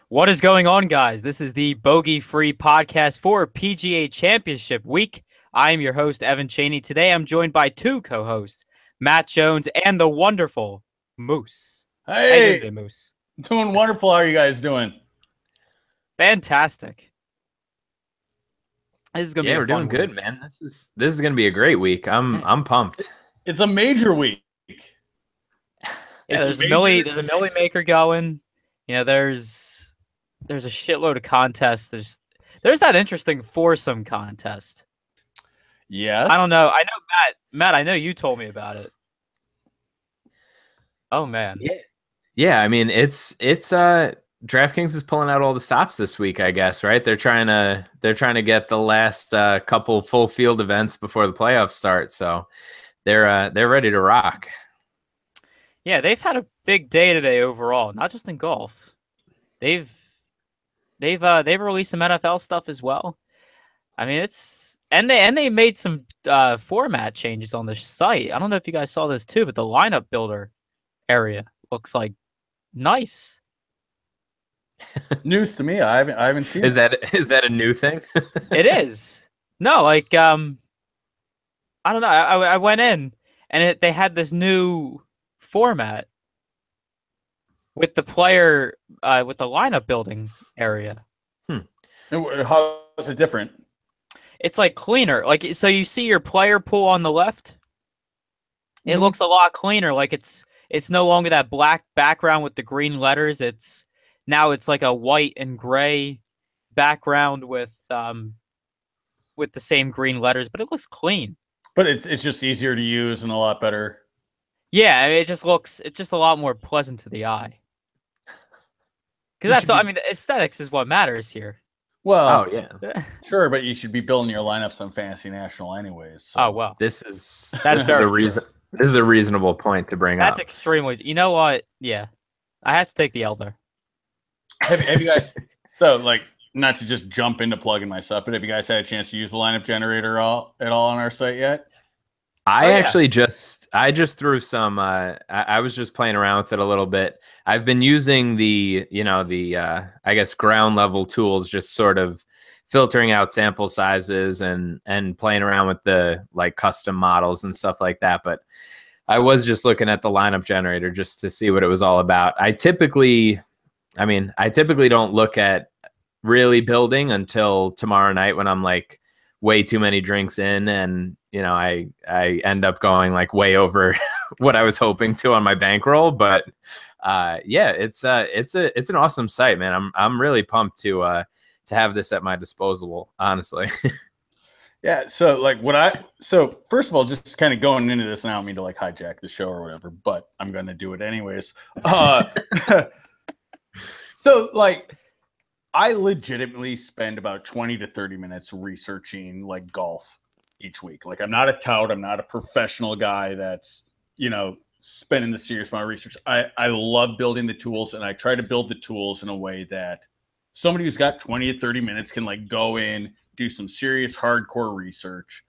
What is going on, guys? This is the bogey-free podcast for PGA Championship week. I am your host, Evan Cheney. Today, I'm joined by two co-hosts, Matt Jones and the wonderful Moose. How you doing Hey, today, Moose? doing wonderful. How are you guys doing? Fantastic. This is gonna be Yeah, a we're fun doing good, week. man. This is gonna be a great week. I'm pumped. It's a major week. Yeah, It's a there's a major. Millie Maker going. You know, there's a shitload of contests. There's that interesting foursome contest. I don't Yes. know. I know Matt. I know you told me about it. Oh man. Yeah. I mean, it's DraftKings is pulling out all the stops this week, I guess, right? They're trying to get the last couple full field events before the playoffs start, so they're ready to rock. Yeah, they've had a big day today overall, not just in golf. They've released some NFL stuff as well. I mean, they made some format changes on the site. I don't know if you guys saw this too, but the lineup builder area looks like nice. News to me. I haven't seen Is it. that a new thing? It is. No, like I don't know. I went in and they had this new format with the player with the lineup building area. How is it different? It's like cleaner. Like, so you see your player pool on the left. It Mhm. looks a lot cleaner. Like it's no longer that black background with the green letters. It's like a white and gray background with the same green letters, but it looks clean. But it's just easier to use and a lot better. Yeah, I mean, it's just a lot more pleasant to the eye. Because I mean, the aesthetics is what matters here. Well, Oh yeah. sure, but you should be building your lineups on Fantasy National anyways. So. Oh well, This is very a reason. This is a reasonable point to bring that's up. extremely. You know what? Yeah, I have to take the elder. Have you guys? So, like, not to just jump into plugging my stuff, but have you guys had a chance to use the lineup generator at all on our site yet? I just threw some I was just playing around with it a little bit. I've been using the I guess ground level tools, just sort of filtering out sample sizes and playing around with the like custom models and stuff like that. But I was just looking at the lineup generator just to see what it was all about. I typically don't look at really building until tomorrow night when I'm like way too many drinks in and I end up going like way over what I was hoping to on my bankroll. But yeah, it's an awesome site, man. I'm really pumped to have this at my disposal, honestly. Yeah, so like so first of all, just kind of going into this, and I don't mean to like hijack the show or whatever, but I'm gonna do it anyways. So like I legitimately spend about 20 to 30 minutes researching like golf each week. Like I'm not a tout, I'm not a professional guy that's, spending the serious amount of research. I love building the tools, and I try to build the tools in a way that somebody who's got 20 to 30 minutes can like go in, do some serious hardcore research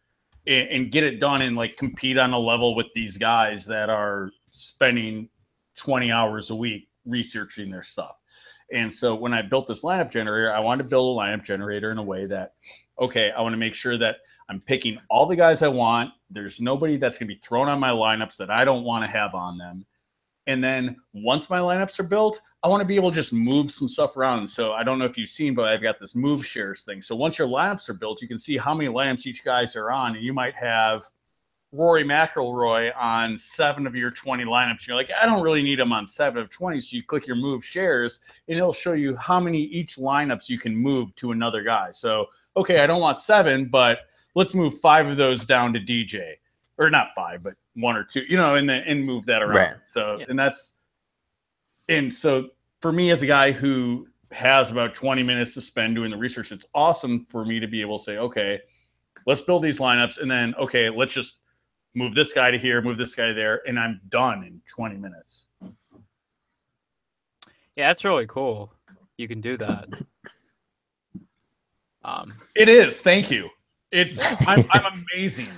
and get it done and like compete on a level with these guys that are spending 20 hours a week researching their stuff. And so when I built this lineup generator, I wanted to build a lineup generator in a way that, okay, I want to make sure that I'm picking all the guys I want. There's nobody that's going to be thrown on my lineups that I don't want to have on them. And then once my lineups are built, I want to be able to just move some stuff around. So I don't know if you've seen, but I've got this move shares thing. So once your lineups are built, you can see how many lineups each guys are on. And you might have Rory McIlroy on 7 of your 20 lineups. You're like, I don't really need him on 7 of 20. So you click your move shares and it'll show you how many each lineups you can move to another guy. So, okay, I don't want 7, but let's move 5 of those down to DJ. Or not 5, but 1 or 2, and move that around. Right. So, yeah. And so for me as a guy who has about 20 minutes to spend doing the research, it's awesome for me to be able to say, okay, let's build these lineups. And then, okay, let's just move this guy to here, move this guy there. And I'm done in 20 minutes. Yeah, that's really cool. You can do that. It is. Thank you. I'm amazing.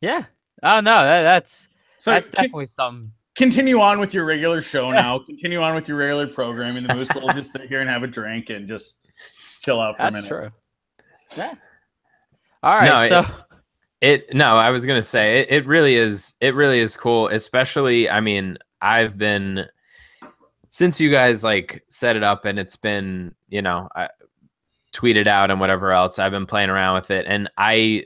Yeah. Oh no, that's So definitely something. continue on with your regular show now. Continue on with your regular programming. The Moose will just sit here and have a drink and just chill out for a minute. That's true. Yeah. All right. No, I was gonna say it really is cool. Especially, I mean, I've been since you guys like set it up and it's been, I tweeted out and whatever else, I've been playing around with it. And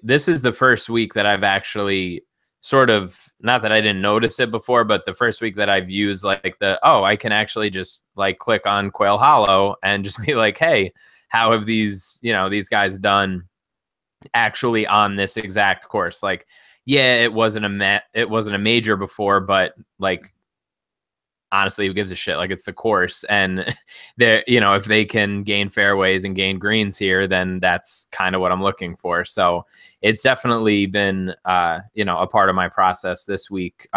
this is the first week that I've actually sort of, not that I didn't notice it before, but the first week that I've used like I can actually just like click on Quail Hollow and just be like, hey, how have these guys done actually on this exact course? Like, yeah, it wasn't a major before, but like, honestly, who gives a shit? Like, it's the course, and if they can gain fairways and gain greens here, then that's kind of what I'm looking for. So it's definitely been a part of my process this week,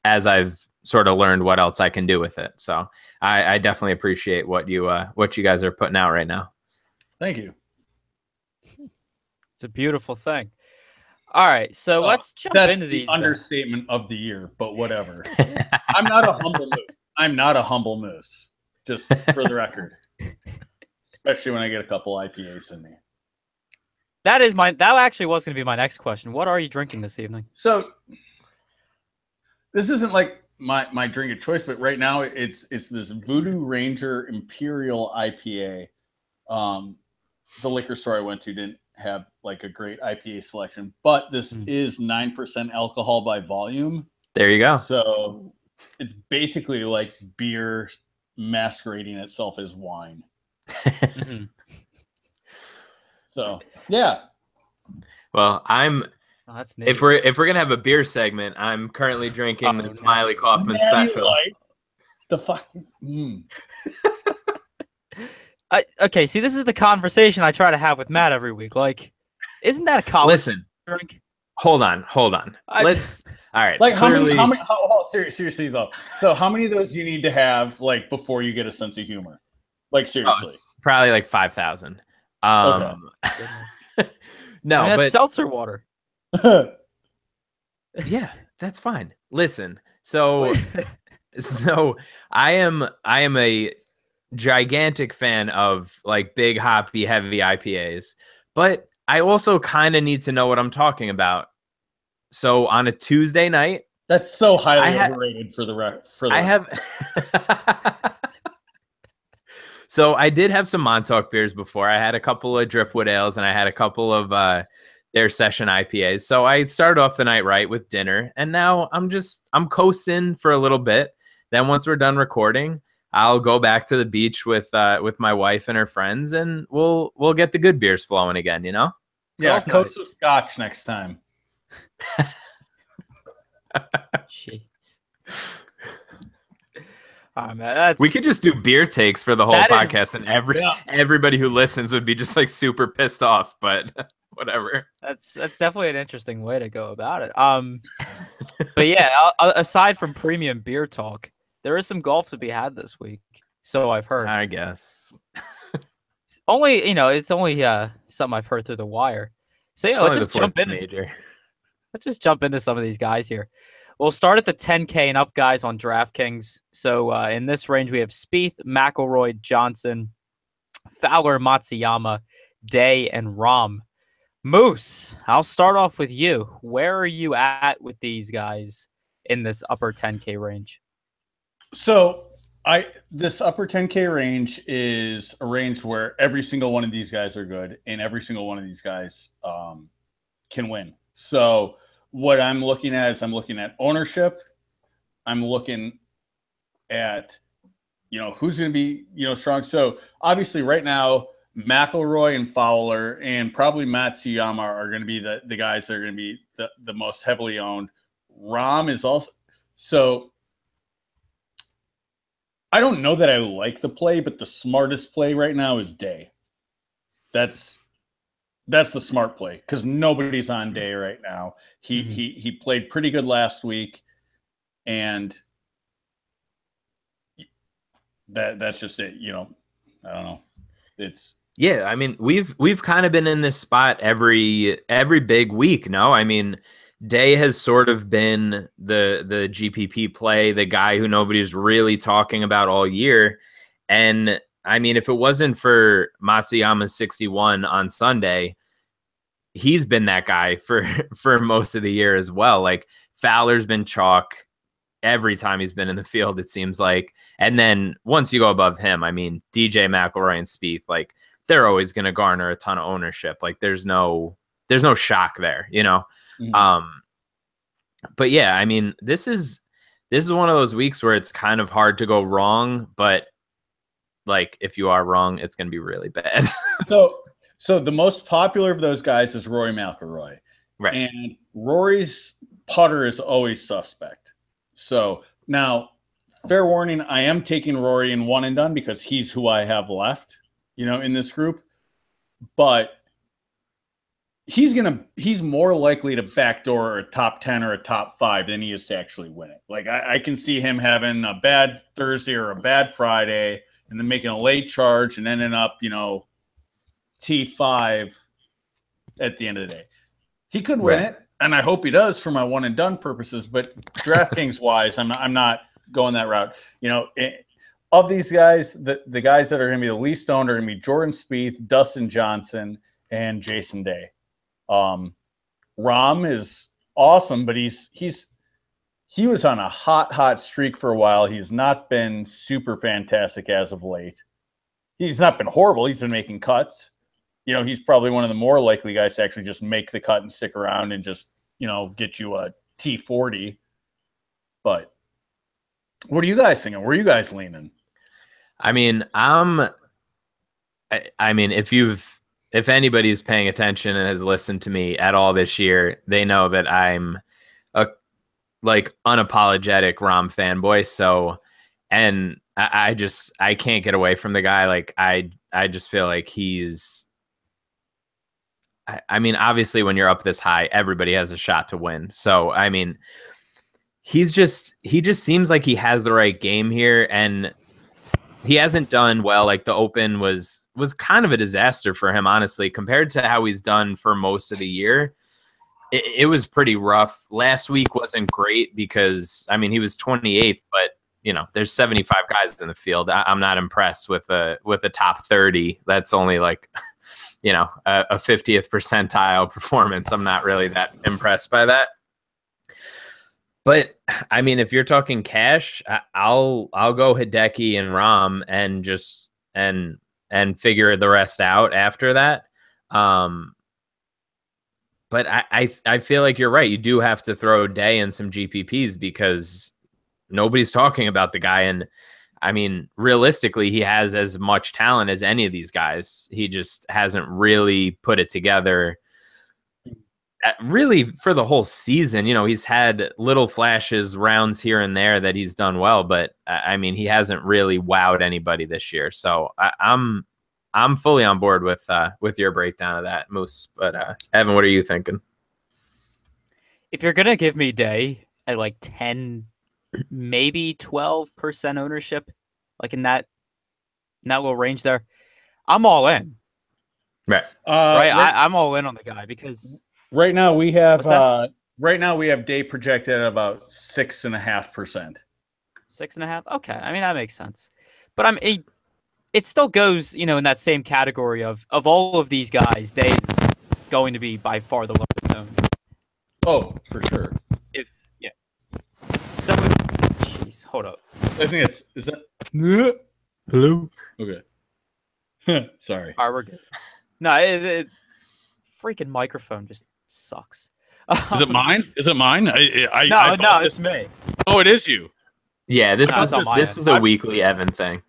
as I've sort of learned what else I can do with it. So I definitely appreciate what you guys are putting out right now. Thank you. It's a beautiful thing. All right, so let's jump into these. That's the understatement of the year, but whatever. I'm not a humble moose. I'm not a humble moose, just for the record. Especially when I get a couple IPAs in me. That actually was going to be my next question. What are you drinking this evening? So this isn't like my drink of choice, but right now it's this Voodoo Ranger Imperial IPA. The liquor store I went to didn't have like a great IPA selection, but this is 9% alcohol by volume. There you go. So it's basically like beer masquerading itself as wine. So yeah. Well, that's neat. if we're gonna have a beer segment, I'm currently drinking the Smiley Kaufman Special. Light. The fucking. Okay, see, this is the conversation I try to have with Matt every week. Like, isn't that a college drink? Hold on. Let's. All right. Like, clearly, how many? Seriously though. So, how many of those do you need to have like before you get a sense of humor? Like, seriously, probably like 5,000. Okay. No, that's but seltzer water. Yeah, that's fine. Listen, so I am a gigantic fan of like big hoppy heavy IPAs, but I also kind of need to know what I'm talking about. So on a Tuesday night, that's so highly overrated for the I have So I did have some Montauk beers before. I had a couple of Driftwood ales and I had a couple of their session IPAs. So I started off the night right with dinner, and now I'm coasting for a little bit. Then once we're done recording, I'll go back to the beach with my wife and her friends, and we'll get the good beers flowing again, Yeah, coast with scotch next time. Jeez. Oh, man, we could just do beer takes for the whole podcast, and everybody who listens would be just like super pissed off, but whatever. That's definitely an interesting way to go about it. But yeah, aside from premium beer talk, there is some golf to be had this week, so I've heard. I guess. It's only something I've heard through the wire. So yeah, let's just jump in. Let's just jump into some of these guys here. We'll start at the 10K and up guys on DraftKings. So in this range, we have Spieth, McIlroy, Johnson, Fowler, Matsuyama, Day, and Rahm. Moose, I'll start off with you. Where are you at with these guys in this upper 10K range? So this upper 10K range is a range where every single one of these guys are good, and every single one of these guys can win. So what I'm looking at is I'm looking at ownership. I'm looking at, who's going to be, strong. So obviously right now, McIlroy and Fowler and probably Matsuyama are going to be the guys that are going to be the most heavily owned. Rahm is also. So I don't know that I like the play, but the smartest play right now is Day. That's the smart play because nobody's on Day right now. He played pretty good last week, and that's just it. I don't know. I mean, we've kind of been in this spot every big week. No, I mean, Day has sort of been the GPP play, the guy who nobody's really talking about all year. And I mean, if it wasn't for Matsuyama's 61 on Sunday, he's been that guy for most of the year as well. Like Fowler's been chalk every time he's been in the field, it seems like. And then once you go above him, I mean, DJ McIlroy and Spieth, like they're always going to garner a ton of ownership. Like there's no shock there, you know? Mm-hmm. But yeah, I mean, this is one of those weeks where it's kind of hard to go wrong, but like if you are wrong, it's going to be really bad. So the most popular of those guys is Rory McIlroy. Right. And Rory's putter is always suspect. So now, fair warning, I am taking Rory in one and done because he's who I have left, in this group. But he's more likely to backdoor a top 10 or a top 5 than he is to actually win it. Like I can see him having a bad Thursday or a bad Friday and then making a late charge and ending up, T5 at the end of the day. He could win it, and I hope he does for my one and done purposes, but DraftKings wise, I'm not going that route. Of these guys, the guys that are going to be the least owned are going to be Jordan Spieth, Dustin Johnson, and Jason Day. Rahm is awesome, but he was on a hot streak for a while. He's not been super fantastic as of late. He's not been horrible. He's been making cuts. He's probably one of the more likely guys to actually just make the cut and stick around and just, get you a T40. But what are you guys thinking? Where are you guys leaning? I mean, if anybody's paying attention and has listened to me at all this year, they know that I'm a unapologetic Rahm fanboy. So, and I can't get away from the guy. Like I just feel like I mean, obviously when you're up this high, everybody has a shot to win. So, I mean, he just seems like he has the right game here, and he hasn't done well. Like the Open was kind of a disaster for him, honestly, compared to how he's done for most of the year. It was pretty rough. Last week wasn't great because, I mean, he was 28th, but there's 75 guys in the field. I'm not impressed with a top 30. That's only like, a 50th percentile performance. I'm not really that impressed by that. But I mean, if you're talking cash, I'll go Hideki and Rahm and just and figure the rest out after that. But I feel like you're right. You do have to throw Day in some GPPs because nobody's talking about the guy. And I mean, realistically, he has as much talent as any of these guys. He just hasn't really put it together really for the whole season. He's had little flashes, rounds here and there that he's done well, but I mean, he hasn't really wowed anybody this year. So I'm fully on board with your breakdown of that, Moose. But Evan, what are you thinking? If you're gonna give me Day at like 10, maybe 12% ownership, like in that little range there, I'm all in. Right. I'm all in on the guy because right now we have Day projected at about 6.5%. 6.5. Okay, I mean that makes sense, but it still goes, in that same category of all of these guys. Day is going to be by far the lowest owned. Oh, for sure. So, jeez, hold up. I think is that. Hello. Okay. Sorry. All right, we're good. No, freaking microphone just sucks. Is it mine? Is it mine? No, it's me. Oh, it is you. Yeah, this is a weekly Evan thing.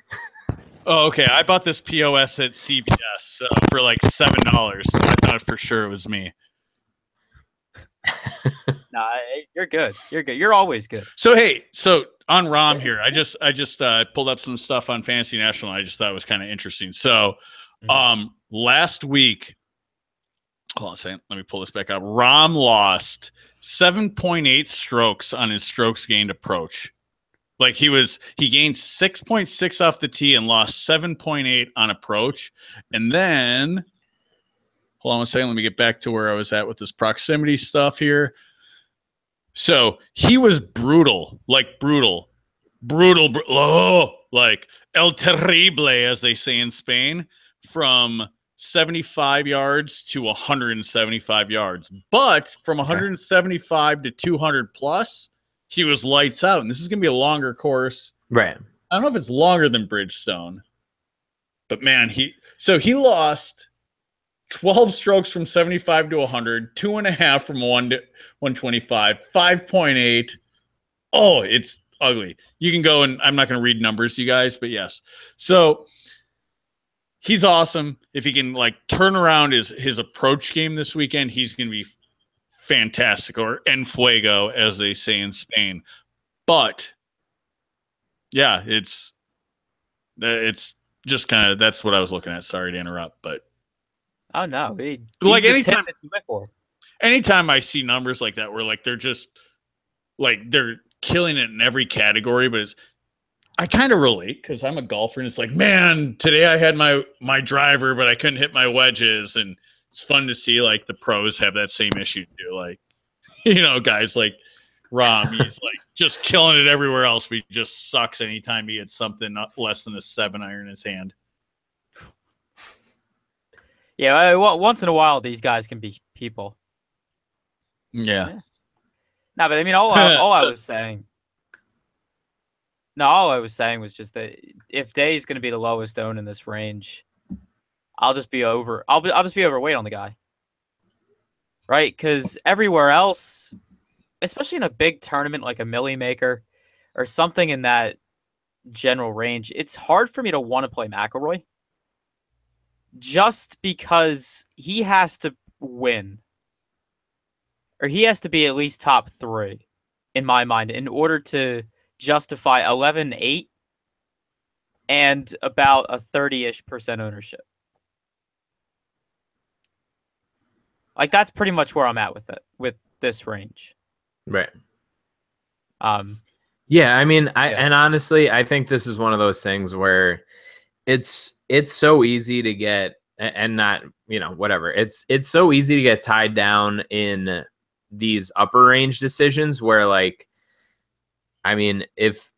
Oh, okay. I bought this POS at CVS for like $7. I thought for sure it was me. Nah, you're good. You're good. You're always good. So on Rahm here, I just pulled up some stuff on Fantasy National. And I just thought it was kind of interesting. So, last week, hold on a second. Let me pull this back up. Rahm lost 7.8 strokes on his strokes gained approach. Like he gained 6.6 off the tee and lost 7.8 on approach. And then, hold on a second. Let me get back to where I was at with this proximity stuff here. So he was brutal, like brutal, like el terrible, as they say in Spain, from 75 yards to 175 yards. But from 175 to 200 plus, he was lights out. And this is going to be a longer course. Right. I don't know if it's longer than Bridgestone, but man, he lost 12 strokes from 75 to 100, 2.5 from 1 to 125, 5.8. Oh, it's ugly. You can go, and I'm not going to read numbers, you guys, but yes. So he's awesome. If he can like turn around his approach game this weekend, he's going to be fantastic, or en fuego, as they say in Spain. But yeah, it's just kind of, that's what I was looking at. Sorry to interrupt, but oh no, like anytime I see numbers like that, where like they're just like they're killing it in every category, but I kind of relate because I'm a golfer, and it's like, man, today I had my driver, but I couldn't hit my wedges, and it's fun to see like the pros have that same issue too. Like, you know, guys like Rom, he's like just killing it everywhere else, but he just sucks anytime he hits something not less than a 7-iron in his hand. Yeah, once in a while, these guys can be people. Yeah. No, but I mean, all I was saying. No, all I was saying was just that if Day's going to be the lowest owned in this range, I'll just be overweight on the guy, right? Because everywhere else, especially in a big tournament like a Millie Maker or something in that general range, it's hard for me to want to play McIlroy. Just because he has to win, or he has to be at least top 3 in my mind in order to justify 11-8 and about a 30-ish% ownership. Like that's pretty much where I'm at with it, with this range. Right. Yeah, I mean, and honestly, I think this is one of those things where it's so easy to get, and not, you know, whatever. It's so easy to get tied down in these upper range decisions where, like, I mean, if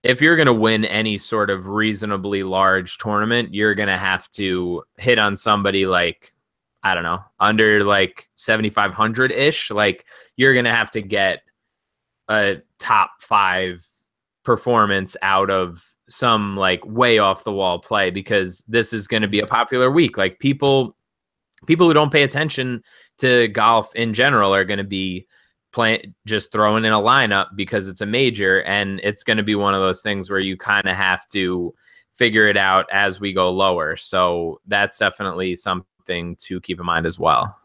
you're going to win any sort of reasonably large tournament, you're going to have to hit on somebody like, I don't know, under like 7,500-ish. Like, you're going to have to get a top 5 performance out of some like way off the wall play, because this is going to be a popular week. Like people who don't pay attention to golf in general are going to be just throwing in a lineup because it's a major, and it's going to be one of those things where you kind of have to figure it out as we go lower. So that's definitely something to keep in mind as well.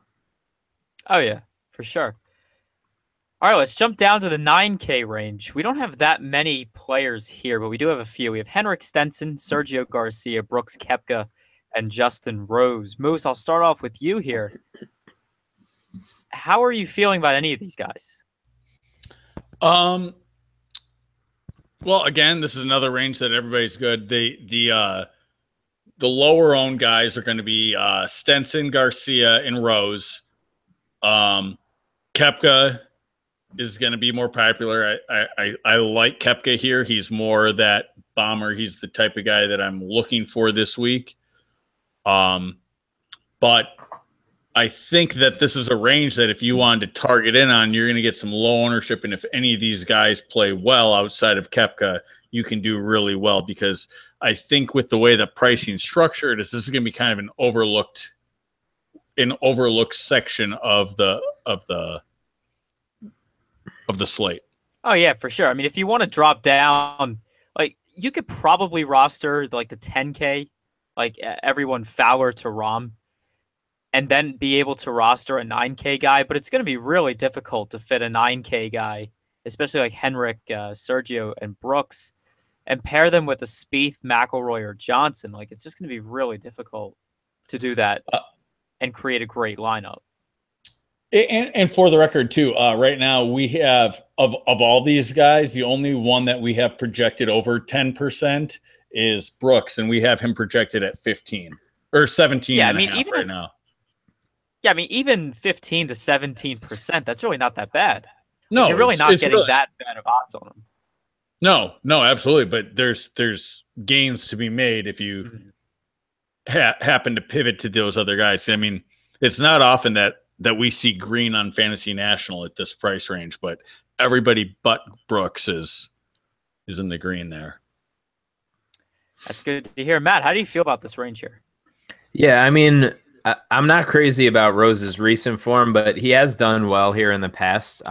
Oh yeah, for sure. All right, let's jump down to the 9K range. We don't have that many players here, but we do have a few. We have Henrik Stenson, Sergio Garcia, Brooks Koepka, and Justin Rose. Moose, I'll start off with you here. How are you feeling about any of these guys? Well, again, this is another range that everybody's good. The lower owned guys are going to be Stenson, Garcia, and Rose. Koepka is going to be more popular. I like Koepka here. He's more that bomber. He's the type of guy that I'm looking for this week. But I think that this is a range that if you wanted to target in on, you're going to get some low ownership. And if any of these guys play well outside of Koepka, you can do really well, because I think with the way the pricing is structured, this is going to be kind of an overlooked section of the slate. Oh yeah, for sure. I mean, if you want to drop down, like you could probably roster like the 10K, like everyone Fowler to Rahm, and then be able to roster a 9K guy. But it's going to be really difficult to fit a 9K guy, especially like Henrik, Sergio, and Brooks, and pair them with a Spieth, McIlroy, or Johnson. Like it's just going to be really difficult to do that and create a great lineup. And for the record, too, right now we have, of all these guys, the only one that we have projected over 10% is Brooks, and we have him projected at 15 or 17. Yeah, I mean, even right now. Yeah, I mean, even 15 to 17%, that's really not that bad. No, you're really not it's getting really, that bad of odds on him. no, absolutely. But there's gains to be made if you happen to pivot to those other guys. I mean, it's not often that we see Green on Fantasy National at this price range, but everybody but Brooks is in the green there. That's good to hear. Matt, how do you feel about this range here? Yeah, I mean, I'm not crazy about Rose's recent form, but he has done well here in the past.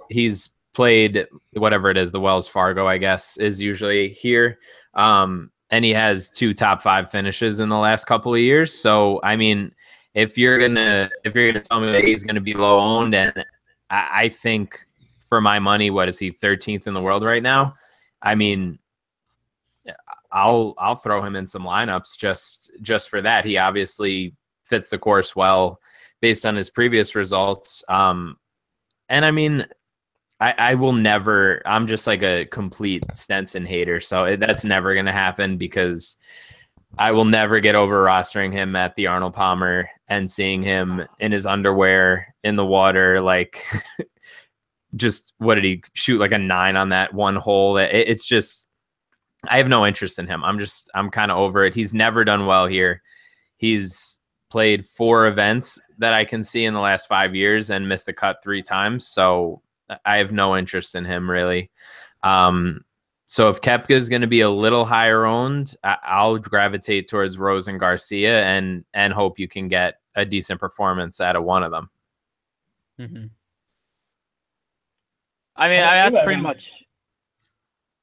He's played whatever it is, the Wells Fargo, I guess, is usually here. And he has 2 top 5 finishes in the last couple of years. So, I mean, if you're gonna tell me that he's gonna be low owned, and I think for my money, what is he, 13th in the world right now? I mean, I'll throw him in some lineups just for that. He obviously fits the course well based on his previous results. And I mean, I will never, I'm just like a complete Stenson hater. So that's never going to happen because I will never get over rostering him at the Arnold Palmer and seeing him in his underwear in the water. Like, just what did he shoot, like a 9 on that one hole? It's just, I have no interest in him. I'm kind of over it. He's never done well here. He's played 4 events that I can see in the last 5 years and missed the cut 3 times. So I have no interest in him really. So if Koepka is going to be a little higher owned, I'll gravitate towards Rose and Garcia and hope you can get a decent performance out of one of them. Mm-hmm. I mean, that's pretty much.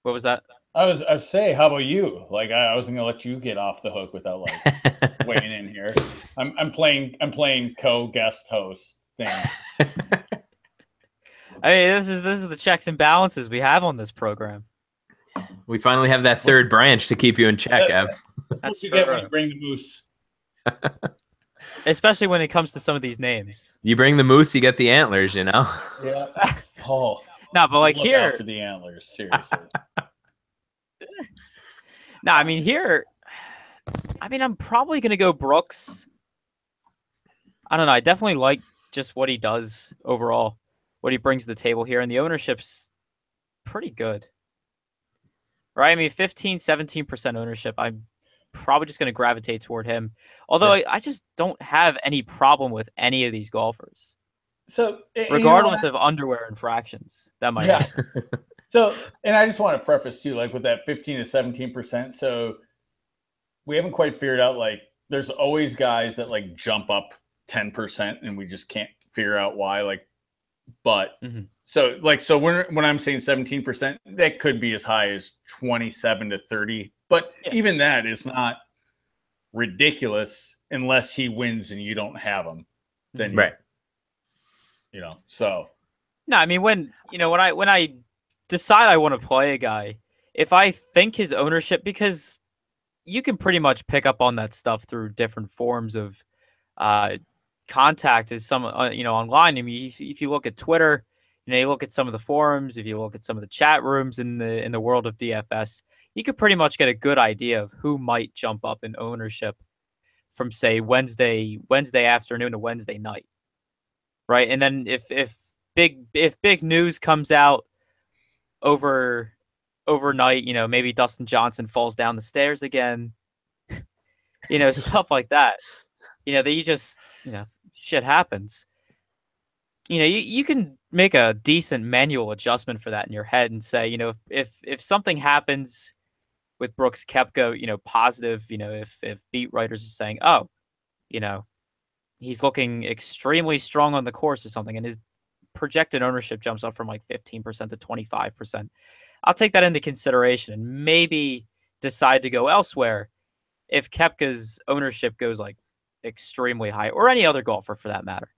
What was that? I was say, how about you? Like, I wasn't gonna let you get off the hook without like weighing in here. I'm playing co-guest host thing. I mean, this is the checks and balances we have on this program. We finally have that third branch to keep you in check, Ev. That's true. Get when you bring the moose. Especially when it comes to some of these names. You bring the moose, you get the antlers, you know? Yeah. Oh. No, but like look here out for the antlers, seriously. No, I mean here, I'm probably gonna go Brooks. I don't know. I definitely like just what he does overall, what he brings to the table here, and the ownership's pretty good. Right? I mean, 15, 17% ownership. I'm probably just gonna gravitate toward him. Although I just don't have any problem with any of these golfers. So regardless of underwear infractions, that might happen. So, and I just want to preface too, like with that 15 to 17%. So we haven't quite figured out, like, there's always guys that like jump up 10% and we just can't figure out why. Like, but so when I'm saying 17%, that could be as high as 27 to 30. But even that is not ridiculous unless he wins and you don't have him. Then right. So no, I mean when I decide I want to play a guy, if I think his ownership, because you can pretty much pick up on that stuff through different forms of contact, is some online. I mean, if you look at Twitter, you look at some of the forums, if you look at some of the chat rooms in the world of DFS, you could pretty much get a good idea of who might jump up in ownership from say Wednesday afternoon to Wednesday night. Right. And then if big news comes out overnight, maybe Dustin Johnson falls down the stairs again, stuff like that, that you just, shit happens. You can make a decent manual adjustment for that in your head and say, if something happens with Brooks Koepka, positive, if beat writers are saying, oh, he's looking extremely strong on the course or something, and his projected ownership jumps up from like 15% to 25%. I'll take that into consideration and maybe decide to go elsewhere if Koepka's ownership goes like extremely high, or any other golfer for that matter.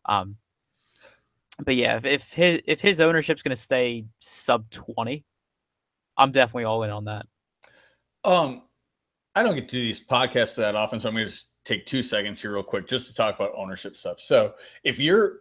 But yeah, if his ownership's going to stay sub 20, I'm definitely all in on that. I don't get to do these podcasts that often, so I'm going to just take 2 seconds here real quick just to talk about ownership stuff. So if you're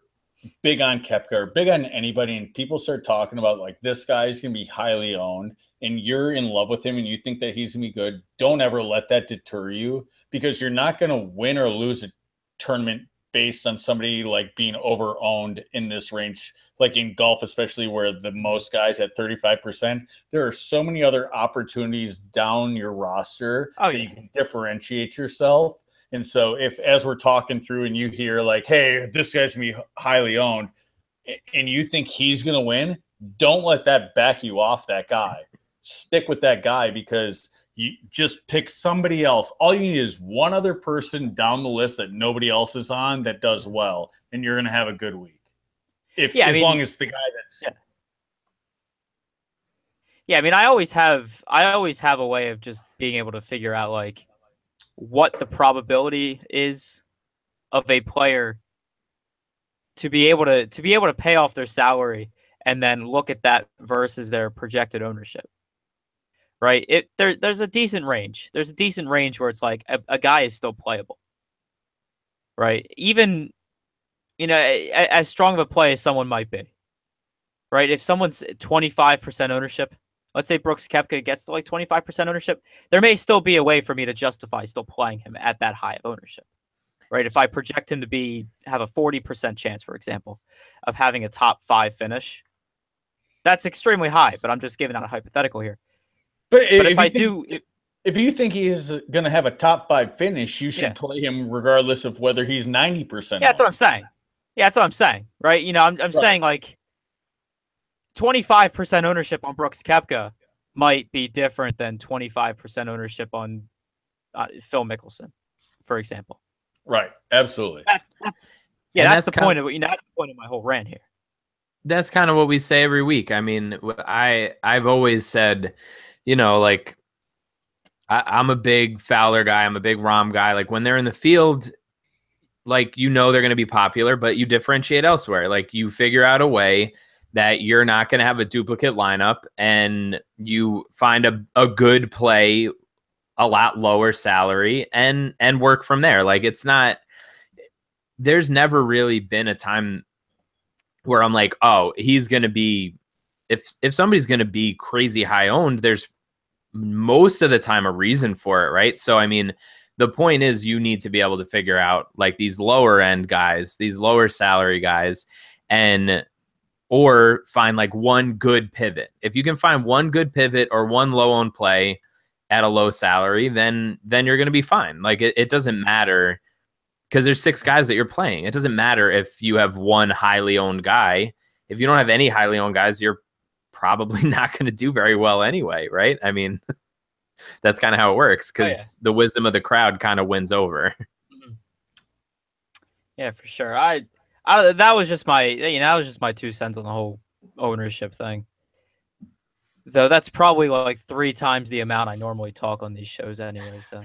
big on Koepka or big on anybody and people start talking about like this guy's going to be highly owned and you're in love with him and you think that he's going to be good, don't ever let that deter you, because you're not going to win or lose a tournament based on somebody like being over owned in this range, like in golf, especially where the most guys at 35%, there are so many other opportunities down your roster that you can differentiate yourself. And so if, as we're talking through and you hear like, hey, this guy's going to be highly owned and you think he's going to win, don't let that back you off that guy. Stick with that guy because you just pick somebody else. All you need is one other person down the list that nobody else is on that does well, and you're going to have a good week. As long as the guy that's I mean, I always have a way of just being able to figure out like what the probability is of a player to be able to pay off their salary and then look at that versus their projected ownership. Right? There's a decent range. There's a decent range where it's like a guy is still playable. Right? Even, as strong of a play as someone might be. Right? If someone's 25% ownership, let's say Brooks Koepka gets to like 25% ownership, there may still be a way for me to justify still playing him at that high of ownership. Right? If I project him to have a 40% chance, for example, of having a top 5 finish, that's extremely high, but I'm just giving out a hypothetical here. But if you think he is going to have a top 5 finish, you should play him regardless of whether he's 90%. Yeah, that's what I'm saying. Yeah, that's what I'm saying. Right? I'm saying like 25% ownership on Brooks Koepka might be different than 25% ownership on Phil Mickelson, for example. Right. Absolutely. That's the point of that's the point of my whole rant here. That's kind of what we say every week. I mean, I've always said, like I'm a big Fowler guy. I'm a big Rahm guy. Like when they're in the field, like, they're going to be popular, but you differentiate elsewhere. Like you figure out a way that you're not going to have a duplicate lineup and you find a good play, a lot lower salary and work from there. Like there's never really been a time where I'm like, oh, he's going to be, if somebody's going to be crazy high owned, there's most of the time a reason for it, right? So, I mean, the point is you need to be able to figure out like these lower end guys, these lower salary guys, or find like one good pivot. If you can find one good pivot or one low owned play at a low salary, then you're going to be fine. Like it doesn't matter because there's 6 guys that you're playing. It doesn't matter if you have one highly owned guy. If you don't have any highly owned guys, you're probably not going to do very well anyway, right? I mean, that's kind of how it works because the wisdom of the crowd kind of wins over. Yeah, for sure. That was just my 2 cents on the whole ownership thing. Though that's probably like 3 times the amount I normally talk on these shows anyway. So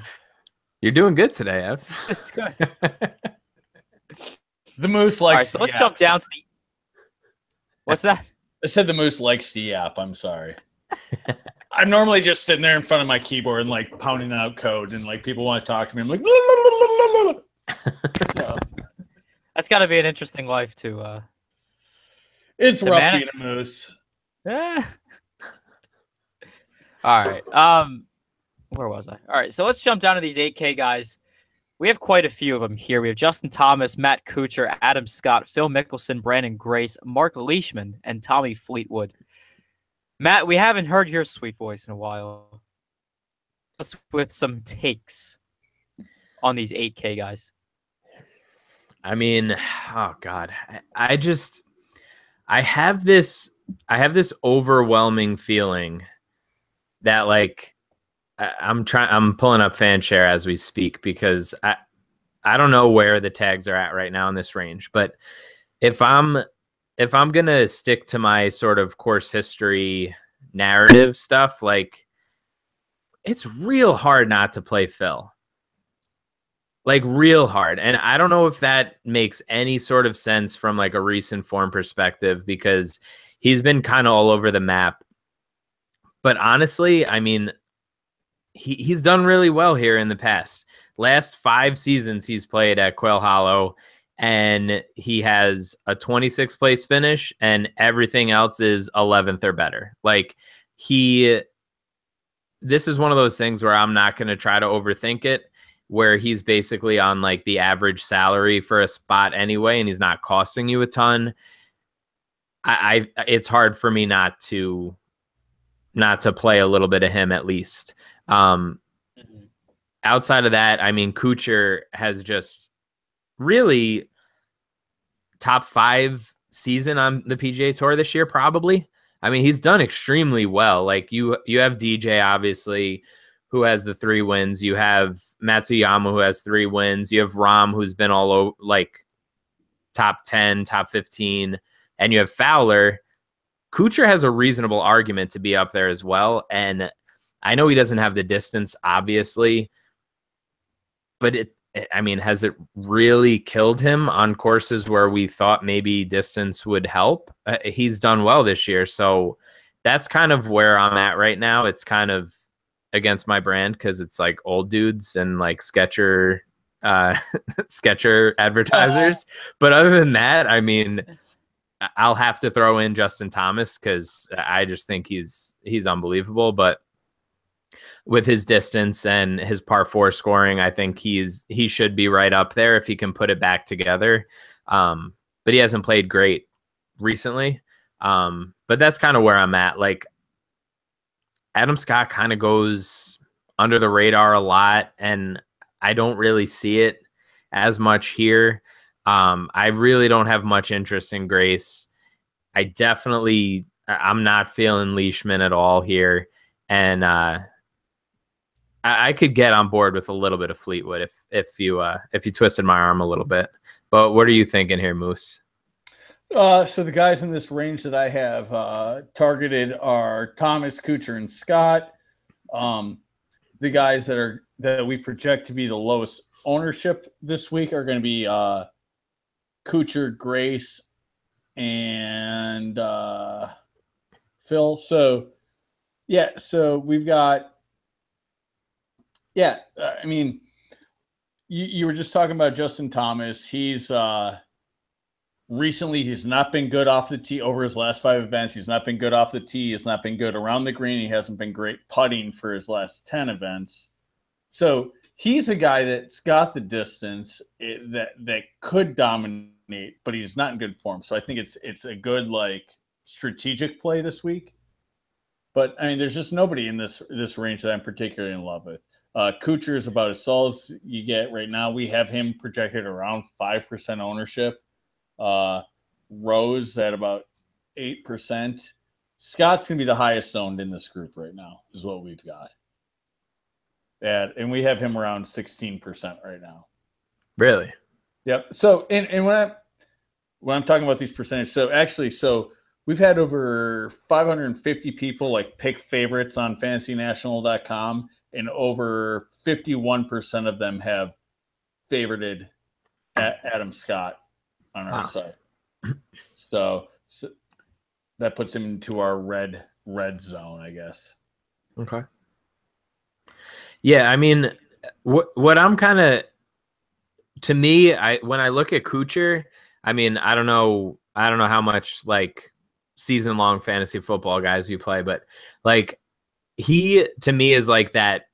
you're doing good today, Ev. It's good. The Moose likes. All right, so let's jump down to the. What's that? I said the Moose likes the app. I'm sorry. I'm normally just sitting there in front of my keyboard and like pounding out code, and like people want to talk to me. I'm like, so, that's got to be an interesting life to. It's rough being a Moose. Yeah. All right. Where was I? All right. So let's jump down to these 8K guys. We have quite a few of them here. We have Justin Thomas, Matt Kuchar, Adam Scott, Phil Mickelson, Brandon Grace, Mark Leishman, and Tommy Fleetwood. Matt, we haven't heard your sweet voice in a while. Just with some takes on these 8K guys. I mean, oh God, I have this overwhelming feeling that like I'm pulling up FanShare as we speak because I don't know where the tags are at right now in this range, but if I'm gonna stick to my sort of course history narrative stuff, like it's real hard not to play Phil. Like real hard. And I don't know if that makes any sort of sense from like a recent form perspective because he's been kind of all over the map. But honestly, I mean, he's done really well here in the past. Last 5 seasons he's played at Quail Hollow and he has a 26th place finish and everything else is 11th or better. Like this is one of those things where I'm not going to try to overthink it. where he's basically on like the average salary for a spot anyway, and he's not costing you a ton, it's hard for me not to play a little bit of him at least. Outside of that, I mean, Kuchar has just really top 5 season on the PGA Tour this year, probably. I mean, he's done extremely well. Like you have DJ, obviously, who has the 3 wins. You have Matsuyama, who has 3 wins. You have Rahm, who's been all over, like top 10, top 15. And you have Fowler. Kuchar has a reasonable argument to be up there as well. And I know he doesn't have the distance, obviously, but has it really killed him on courses where we thought maybe distance would help? He's done well this year. So that's kind of where I'm at right now. It's kind of against my brand because it's like old dudes and like Sketcher advertisers. But other than that, I mean, I'll have to throw in Justin Thomas because I just think he's unbelievable. But with his distance and his par 4 scoring, I think he should be right up there if he can put it back together. But he hasn't played great recently. But that's kind of where I'm at. Like Adam Scott kind of goes under the radar a lot, and I don't really see it as much here. I really don't have much interest in Grace. I'm not feeling Leishman at all here. And I could get on board with a little bit of Fleetwood if you twisted my arm a little bit. But what are you thinking here, Moose? So the guys in this range that I have targeted are Thomas, Kuchar, and Scott. The guys that we project to be the lowest ownership this week are going to be Kuchar, Grace, and Phil. So we've got. Yeah, I mean, you were just talking about Justin Thomas. He's recently he's not been good off the tee over his last 5 events. He's not been good off the tee. He's not been good around the green. He hasn't been great putting for his last 10 events. So he's a guy that's got the distance that could dominate, but he's not in good form. So I think it's a good like strategic play this week. But I mean, there's just nobody in this range that I'm particularly in love with. Kuchar is about as solid as you get right now. We have him projected around 5% ownership. Rose at about 8%. Scott's going to be the highest owned in this group right now, is what we've got. And we have him around 16% right now. Really? Yep. So, and when I'm talking about these percentages, so we've had over 550 people like pick favorites on fantasynational.com, and over 51% of them have favorited Adam Scott on our site. So that puts him into our red zone, I guess. Okay. Yeah, I mean, what I'm kind of, to me, when I look at Kuchar, I mean, I don't know how much like season-long fantasy football guys you play, but like he to me is like that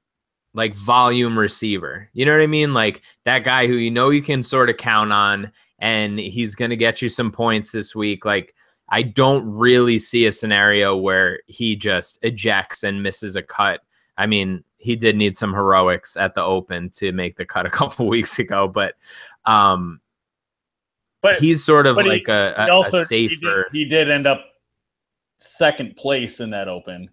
like volume receiver. You know what I mean? Like that guy who you can sort of count on, and he's going to get you some points this week. Like I don't really see a scenario where he just ejects and misses a cut. I mean, he did need some heroics at the Open to make the cut a couple weeks ago, but he's sort of like a safer. He did end up second place in that Open.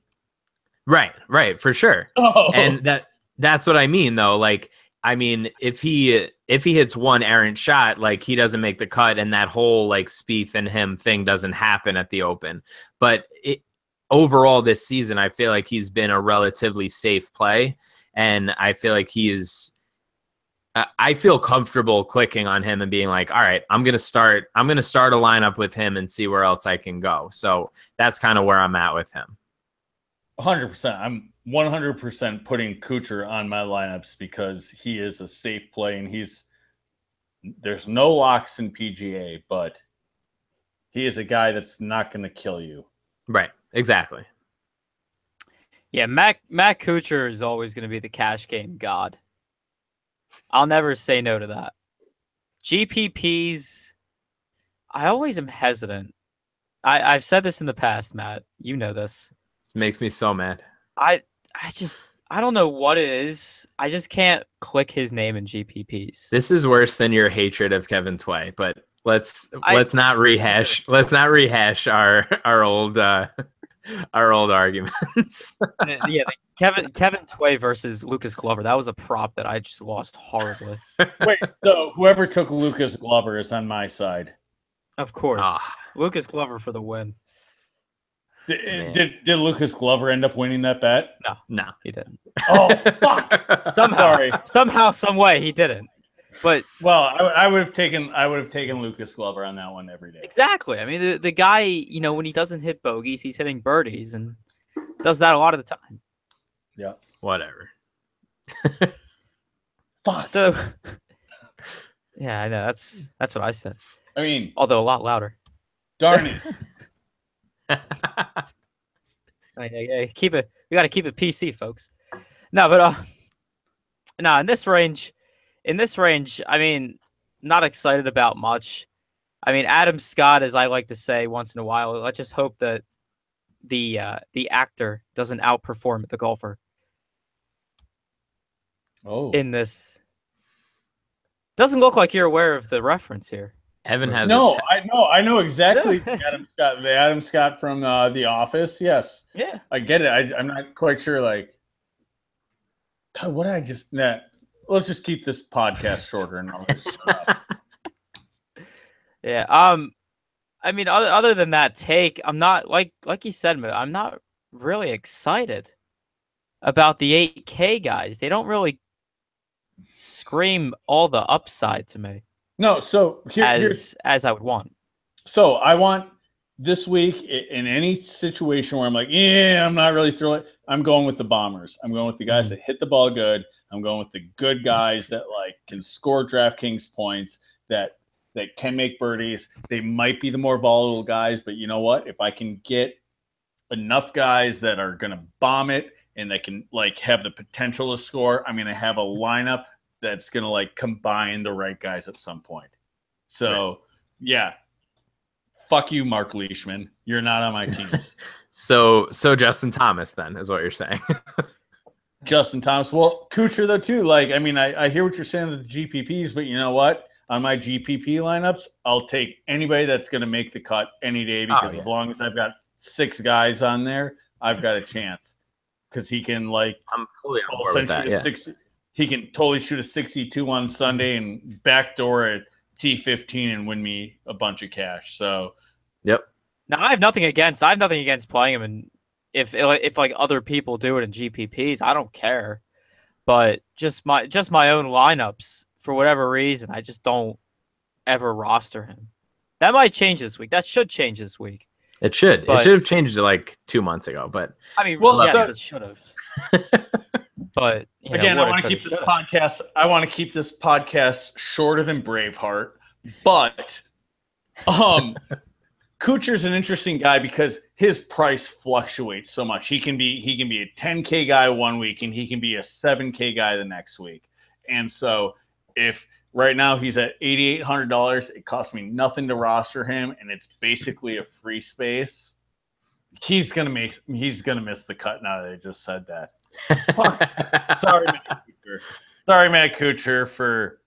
Right, for sure. Oh. And that's what I mean, though. Like, I mean, if he hits one errant shot, like he doesn't make the cut, and that whole like Spieth and him thing doesn't happen at the Open. But overall this season, I feel like he's been a relatively safe play, and I feel like I feel comfortable clicking on him and being like, all right, I'm gonna start a lineup with him and see where else I can go. So that's kind of where I'm at with him. 100%. I'm 100% putting Kuchar on my lineups because he is a safe play, and there's no locks in PGA, but he is a guy that's not going to kill you. Right. Exactly. Yeah, Matt Kuchar is always going to be the cash game god. I'll never say no to that. GPPs, I always am hesitant. I've said this in the past, Matt. You know this. This makes me so mad. I don't know what it is. I just can't click his name in GPPs. This is worse than your hatred of Kevin Tway, but let's not rehash our old arguments. Yeah, Kevin Tway versus Lucas Glover. That was a prop that I just lost horribly. Wait, so whoever took Lucas Glover is on my side. Of course, Lucas Glover for the win. Did Lucas Glover end up winning that bet? No, he didn't. Oh, fuck! Somehow, some way, he didn't. But I would have taken Lucas Glover on that one every day. Exactly. I mean, the guy, when he doesn't hit bogeys, he's hitting birdies, and does that a lot of the time. Yeah. Whatever. Fuck. So, yeah, I know that's what I said. I mean, although a lot louder. Darn it. Yeah, keep it. We got to keep it PC, folks. No, but in this range, I mean, not excited about much. I mean, Adam Scott, as I like to say once in a while, let's just hope that the actor doesn't outperform the golfer. Oh, in this, doesn't look like you're aware of the reference here. Evan has I know exactly the Adam Scott from The Office. Yes, yeah, I get it. I'm not quite sure. Like, God, what did I just? Nah, let's just keep this podcast shorter and all this. Yeah. I mean, other than that take, I'm not like you said, I'm not really excited about the 8K guys. They don't really scream all the upside to me. No, so as I would want. So I want this week in any situation where I'm like, yeah, I'm not really thrilled. I'm going with the bombers. I'm going with the guys that hit the ball good. I'm going with the good guys that like can score DraftKings points, that can make birdies. They might be the more volatile guys, but you know what? If I can get enough guys that are going to bomb it and that can like have the potential to score, I'm going to have a lineup that's going to like combine the right guys at some point. So, yeah. Fuck you, Mark Leishman. You're not on my team. So Justin Thomas then is what you're saying. Justin Thomas. Well, Kuchar though too. Like, I mean, I hear what you're saying with the GPPs, but you know what? On my GPP lineups, I'll take anybody that's going to make the cut any day because as long as I've got 6 guys on there, I've got a chance. Because he can like, I'm fully on board with that. Yeah. He can totally shoot a 62 on Sunday and backdoor at T15 and win me a bunch of cash. So, yep. Now I have nothing against playing him, and if like other people do it in GPPs, I don't care. But just my own lineups, for whatever reason, I just don't ever roster him. That might change this week. That should change this week. It should. It should have changed it like 2 months ago. But I mean, yes, it should have. But again, I want to keep this podcast. I want to keep this podcast shorter than Braveheart. But Kuchar's an interesting guy because his price fluctuates so much. He can be a 10K guy one week and he can be a 7K guy the next week. And so if right now he's at $8,800, it costs me nothing to roster him, and it's basically a free space. He's gonna miss the cut now that I just said that. Sorry, Matt Kuchar. Sorry, Matt Kuchar, for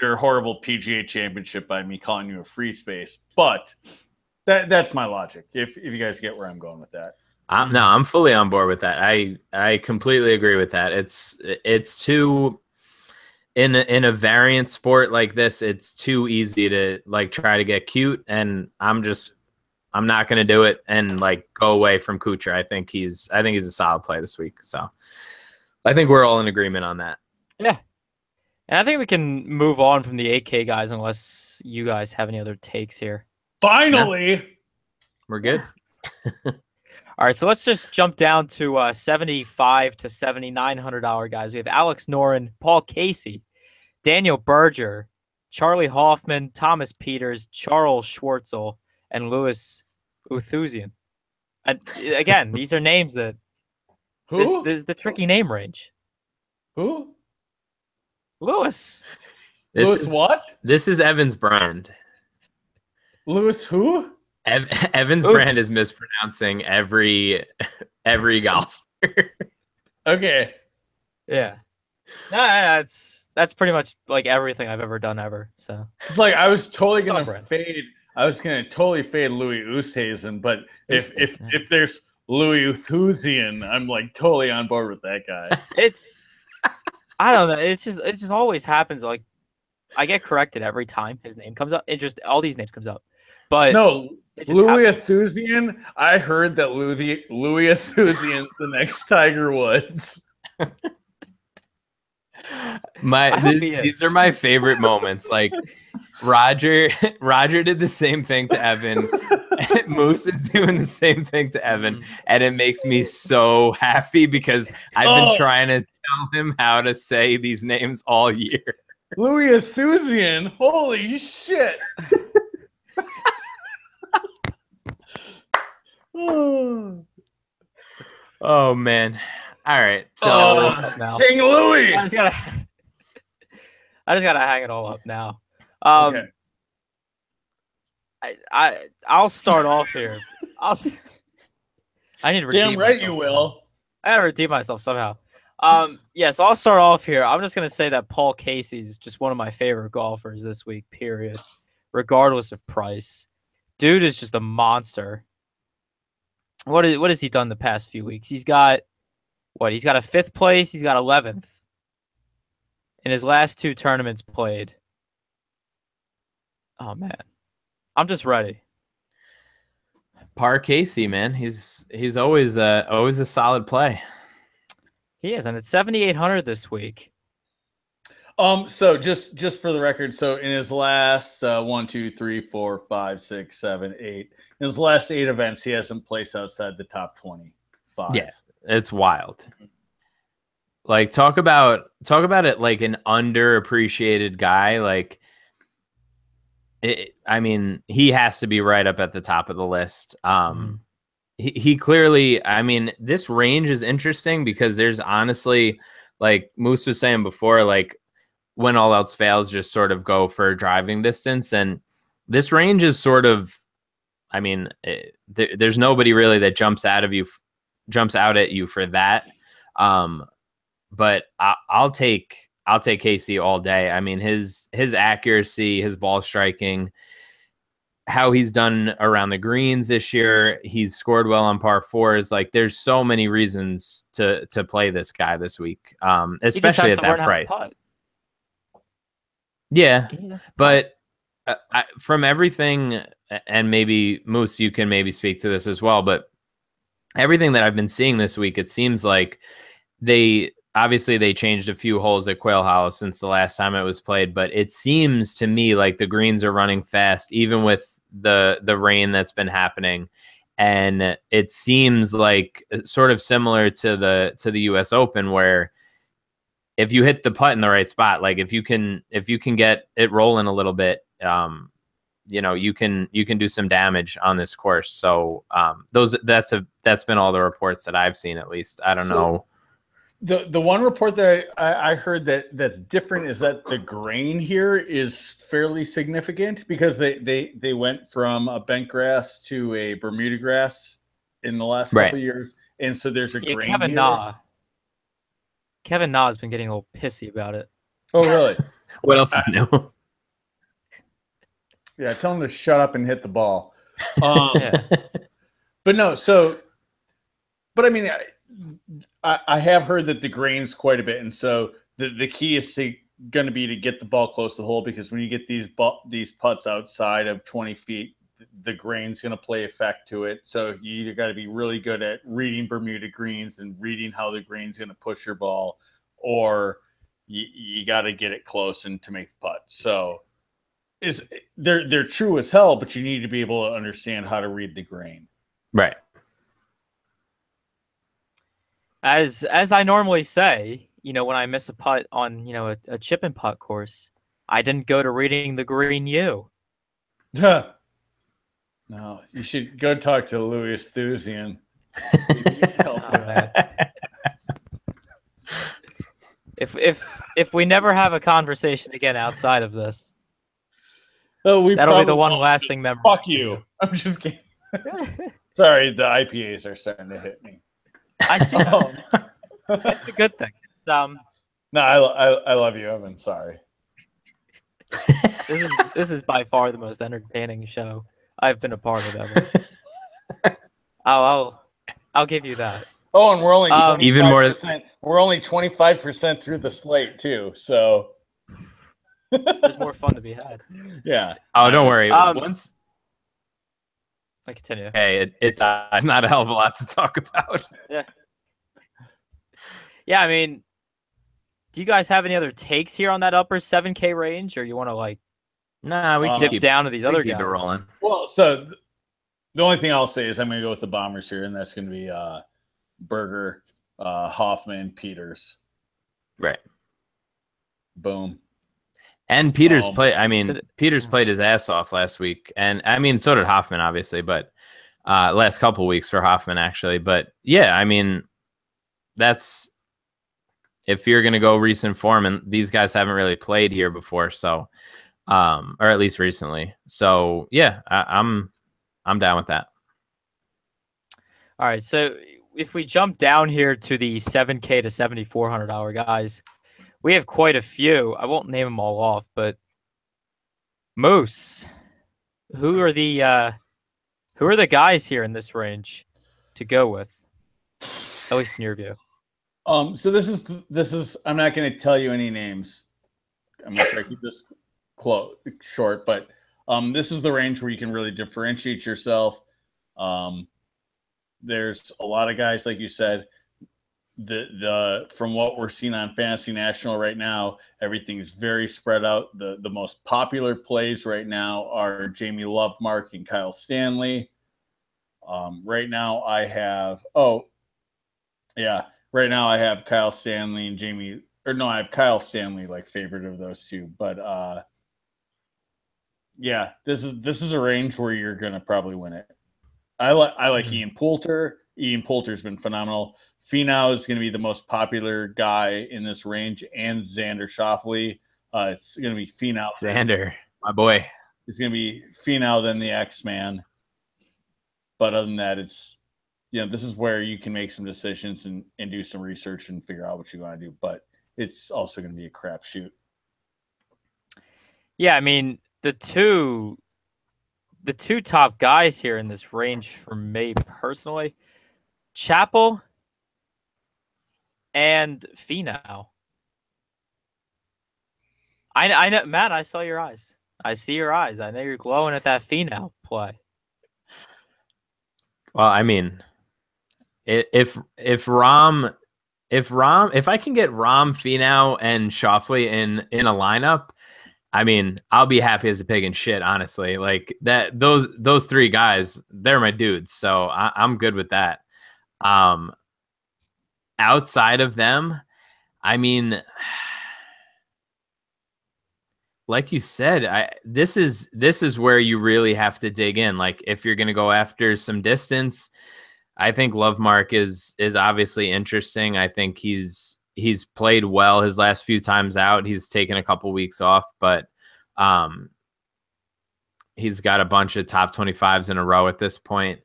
your horrible PGA Championship by me calling you a free space. But that's my logic. If you guys get where I'm going with that. No, I'm fully on board with that. I completely agree with that. It's too in a variant sport like this. It's too easy to like try to get cute, and I'm not going to do it and like go away from Kuchar. I think he's a solid play this week. So I think we're all in agreement on that. Yeah. And I think we can move on from the 8K guys unless you guys have any other takes here. Finally. No. We're good. All right, so let's just jump down to $7,500 to $7,900 guys. We have Alex Noren, Paul Casey, Daniel Berger, Charlie Hoffman, Thomas Peters, Charles Schwartzel, and Louis Oosthuizen. Again, these are names that this is the tricky name range. Who? Lewis. Lewis what? This is Evan's brand. Lewis who? Evan's brand is mispronouncing every golfer. Okay. Yeah. No, that's pretty much like everything I've ever done ever. So it's like I was totally gonna brand. fade. I was gonna totally fade Louis Oosthuizen, but if there's Louis Oosthuizen, I'm like totally on board with that guy. I don't know. It just always happens. Like I get corrected every time his name comes up. It just all these names comes up. But no, Louis Oosthuizen. I heard that Louis Oosthuizen's the next Tiger Woods. These are my favorite moments. Like Roger did the same thing to Evan. Moose is doing the same thing to Evan, and it makes me so happy because I've been trying to tell him how to say these names all year. Louis Oosthuizen, holy shit! Oh man! All right, so King Louis. I just gotta hang it all up now. Okay. I'll start off here. I need to redeem Damn right myself you will. I gotta redeem myself somehow. Yes, I'll start off here. I'm just gonna say that Paul Casey's just one of my favorite golfers this week, period. Regardless of price. Dude is just a monster. What has he done the past few weeks? He's got he's got a 5th place, he's got 11th in his last 2 tournaments played. Oh man. I'm just ready. Par Casey, man. He's always a solid play. He is, and it's 7,800 this week. So just for the record, so in his last 1, 2, 3, 4, 5, 6, 7, 8, in his last 8 events, he hasn't placed outside the top 25. Yeah, it's wild. Like talk about it like an underappreciated guy. Like, I mean, he has to be right up at the top of the list. He clearly, I mean, this range is interesting because there's honestly, like Moose was saying before, like when all else fails, just sort of go for driving distance. And this range is sort of, I mean, there's nobody really that jumps out at you for that. But I'll take Casey all day. I mean, his accuracy, his ball striking, how he's done around the greens this year. He's scored well on par 4s. Like there's so many reasons to play this guy this week, especially at that price. Yeah, but from everything, and maybe Moose, you can maybe speak to this as well, but everything that I've been seeing this week, it seems like they changed a few holes at Quail House since the last time it was played, but it seems to me like the greens are running fast, even with the rain that's been happening. And it seems like sort of similar to the US Open, where if you hit the putt in the right spot, like if you can get it rolling a little bit, you can do some damage on this course. So that's been all the reports that I've seen, at least. I don't know. The one report that I heard that's different is that the grain here is fairly significant because they went from a bent grass to a Bermuda grass in the last couple of years, and so there's a grain here. Kevin Na has been getting a little pissy about it. Oh, really? What else is new? Yeah, tell him to shut up and hit the ball. But no, but I mean, I have heard that the grain's quite a bit, and so the key is going to be to get the ball close to the hole, because when you get these putts outside of 20 feet, the grain's going to play effect to it. So you either got to be really good at reading Bermuda greens and reading how the grain's going to push your ball, or you got to get it close and to make the putt. So they're true as hell, but you need to be able to understand how to read the grain. Right. As I normally say, when I miss a putt on, a chip and putt course, I didn't go to reading the green U. No, you should go talk to Louis Oosthuizen. If if we never have a conversation again outside of this, Oh, that'll be the one lasting memory. Fuck you. I'm just kidding. Sorry, the IPAs are starting to hit me. I see that. It's a good thing. No, I love you, Evan. Sorry. This is by far the most entertaining show I've been a part of ever. I'll give you that. Oh, and we're only 25%, even more. We're only 25% through the slate too, so there's more fun to be had. Yeah. Oh, don't worry. Once I continue. Hey, it's not a hell of a lot to talk about. Yeah. I mean, do you guys have any other takes here on that upper 7K range, or you want to like? Nah, we can dip keep down to these other keep guys. it rolling. Well, so the only thing I'll say is I'm going to go with the Bombers here, and that's going to be Berger, Hoffman, Peters. Right. Boom. And Peters Peters played his ass off last week, and I mean, so did Hoffman, obviously, but last couple weeks for Hoffman actually. But yeah, I mean, that's if you're gonna go recent form, and these guys haven't really played here before, so or at least recently. So yeah, I'm down with that. All right, so if we jump down here to the $7K to $7,400 guys, we have quite a few. I won't name them all off, but Moose, who are the guys here in this range to go with, at least in your view? So this is I'm not going to tell you any names. I'm going to try to keep this short, but this is the range where you can really differentiate yourself. There's a lot of guys, like you said, the from what we're seeing on Fantasy National right now, everything's very spread out. The most popular plays right now are Jamie Lovemark and Kyle Stanley. Right now I have right now I have Kyle Stanley and Jamie, or no, I have Kyle Stanley like favorite of those two. But yeah, this is a range where you're gonna probably win it. I like Ian Poulter. Ian Poulter's been phenomenal. Finau is going to be the most popular guy in this range, and Xander Schauffele. It's going to be Finau. Xander, my boy. It's going to be Finau, then the X-Man. But other than that, it's this is where you can make some decisions and do some research and figure out what you want to do. But it's also going to be a crapshoot. Yeah, I mean the two top guys here in this range for me personally, Chappell and Finau. I know, Matt. I saw your eyes. I see your eyes. I know you're glowing at that Finau play. Well, I mean, if I can get Rom, Finau, and Schauffele in a lineup, I mean, I'll be happy as a pig in shit, honestly. Like that, those three guys, they're my dudes. So I'm good with that. Outside of them, I mean, like you said, this is where you really have to dig in. Like if you're going to go after some distance, I think Lovemark is obviously interesting. I think he's played well his last few times out. He's taken a couple weeks off, but he's got a bunch of top 25s in a row at this point.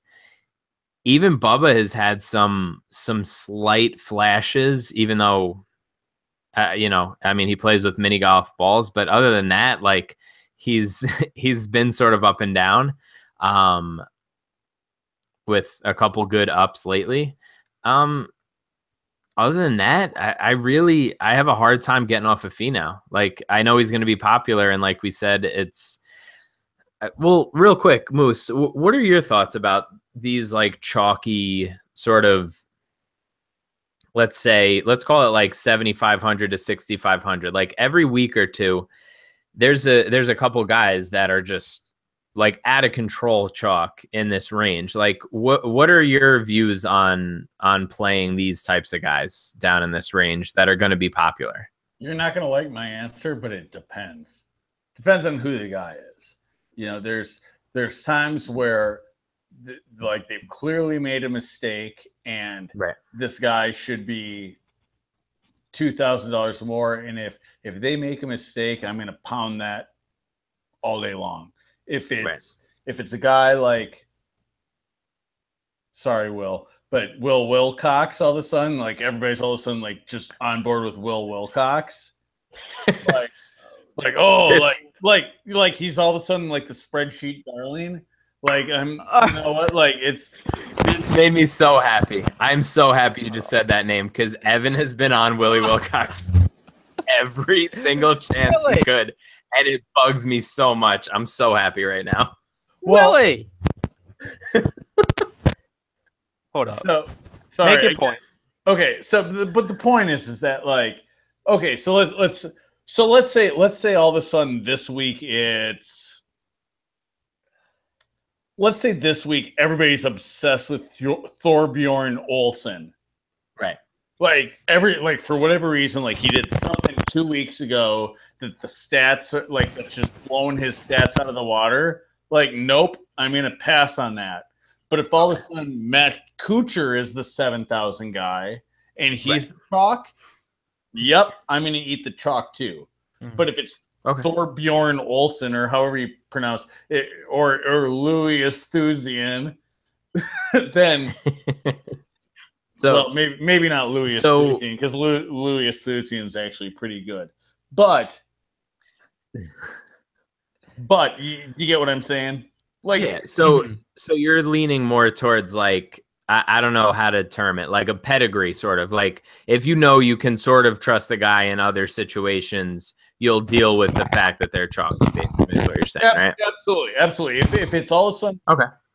Even Bubba has had some slight flashes, even though, I mean, he plays with mini golf balls, but other than that, like he's been sort of up and down, with a couple good ups lately. Other than that, I have a hard time getting off of Finau. Like I know he's going to be popular, and like we said, it's well, real quick, Moose, what are your thoughts about these like chalky sort of, let's call it like 7,500 to 6,500, like every week or two, there's a couple guys that are just like out of control chalk in this range. Like what are your views on playing these types of guys down in this range that are going to be popular? You're not going to like my answer, but it depends. Depends on who the guy is. There's times where like they've clearly made a mistake, and right, this guy should be $2,000 more, and if they make a mistake, I'm gonna pound that all day long. If it's a guy like, sorry, Will, but Will Wilcox, all of a sudden, like everybody's all of a sudden like just on board with Will Wilcox, like he's all of a sudden like the spreadsheet darling. Like you know what? Like this made me so happy. I'm so happy you just said that name because Evan has been on Willie Wilcox every single chance he could, and it bugs me so much. I'm so happy right now. Willie, hold up. So sorry. Make your point. Okay, but the point is that like, okay, so let's say all of a sudden this week let's say this week everybody's obsessed with Thorbjorn Olsen. Right. Like for whatever reason, like he did something 2 weeks ago that the stats are like that's just blowing his stats out of the water. Like, nope, I'm gonna pass on that. But if all of a sudden Matt Kuchar is the 7,000 guy and he's the chalk, yep, I'm gonna eat the chalk too. Mm-hmm. But if it's Thorbjorn Olsen or however you pronounce it, or Louis Esthusian, then maybe not Louis Esthusian because Louis Esthusian is actually pretty good, but you get what I'm saying? Like, yeah. So you're leaning more towards like I don't know how to term it, like a pedigree sort of. Like if you know you can sort of trust the guy in other situations, you'll deal with the fact that they're chalky, basically, is what you're saying, right? Absolutely. If it's all of a sudden,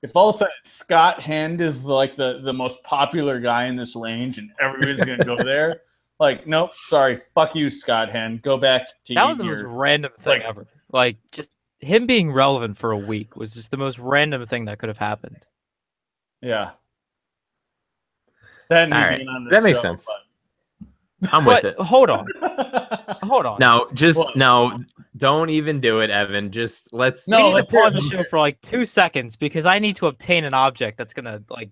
if all of a sudden Scott Hend is like the most popular guy in this range and everybody's going to go there, like, nope, sorry, fuck you, Scott Hend. Go back to that was the most random thing ever. Like, just him being relevant for a week was just the most random thing that could have happened. Yeah. That makes sense. I'm with it. Hold on. Now, don't even do it, Evan. Just we need to pause the show for like 2 seconds because I need to obtain an object that's gonna like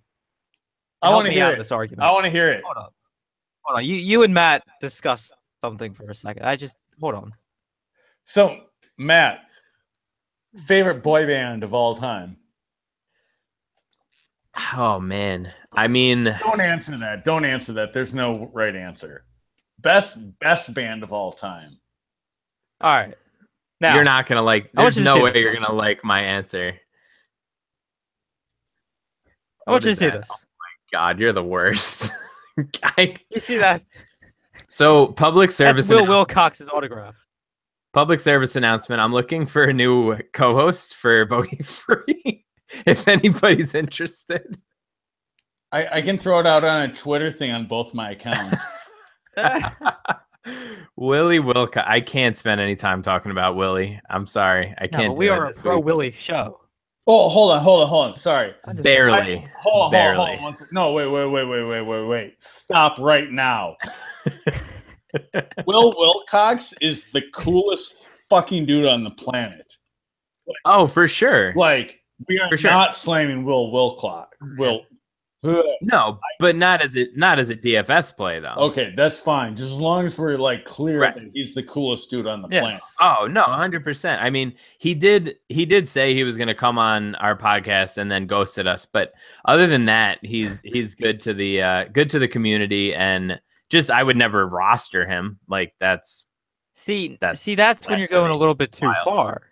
help me out of this argument. I want to hear it. Hold on. You and Matt discuss something for a second. Hold on. So, Matt, favorite boy band of all time? Oh man, I mean, don't answer that. There's no right answer. Best band of all time. All right. Now, you're not gonna like. There's no way you're gonna like my answer. I want you to see this. Oh my god, you're the worst. You see that? So public service. That's Will Wilcox's autograph. Public service announcement. I'm looking for a new co-host for Bogey Free. If anybody's interested, I can throw it out on a Twitter thing on both my accounts. Willie Wilcox. I can't spend any time talking about Willie. I'm sorry. I can't. We are a pro Willie show. Oh, hold on. Sorry. Barely. Hold on. No, wait. Stop right now. Will Wilcox is the coolest fucking dude on the planet. Oh, for sure. Like, we are not slamming Will Wilcox. No, but not as a DFS play though. Okay, that's fine. Just as long as we're like clear that he's the coolest dude on the planet. Oh no, 100%. I mean, he did say he was going to come on our podcast and then ghosted us. But other than that, he's good to the community, and just I would never roster him. Like that's when you're going a little bit too far.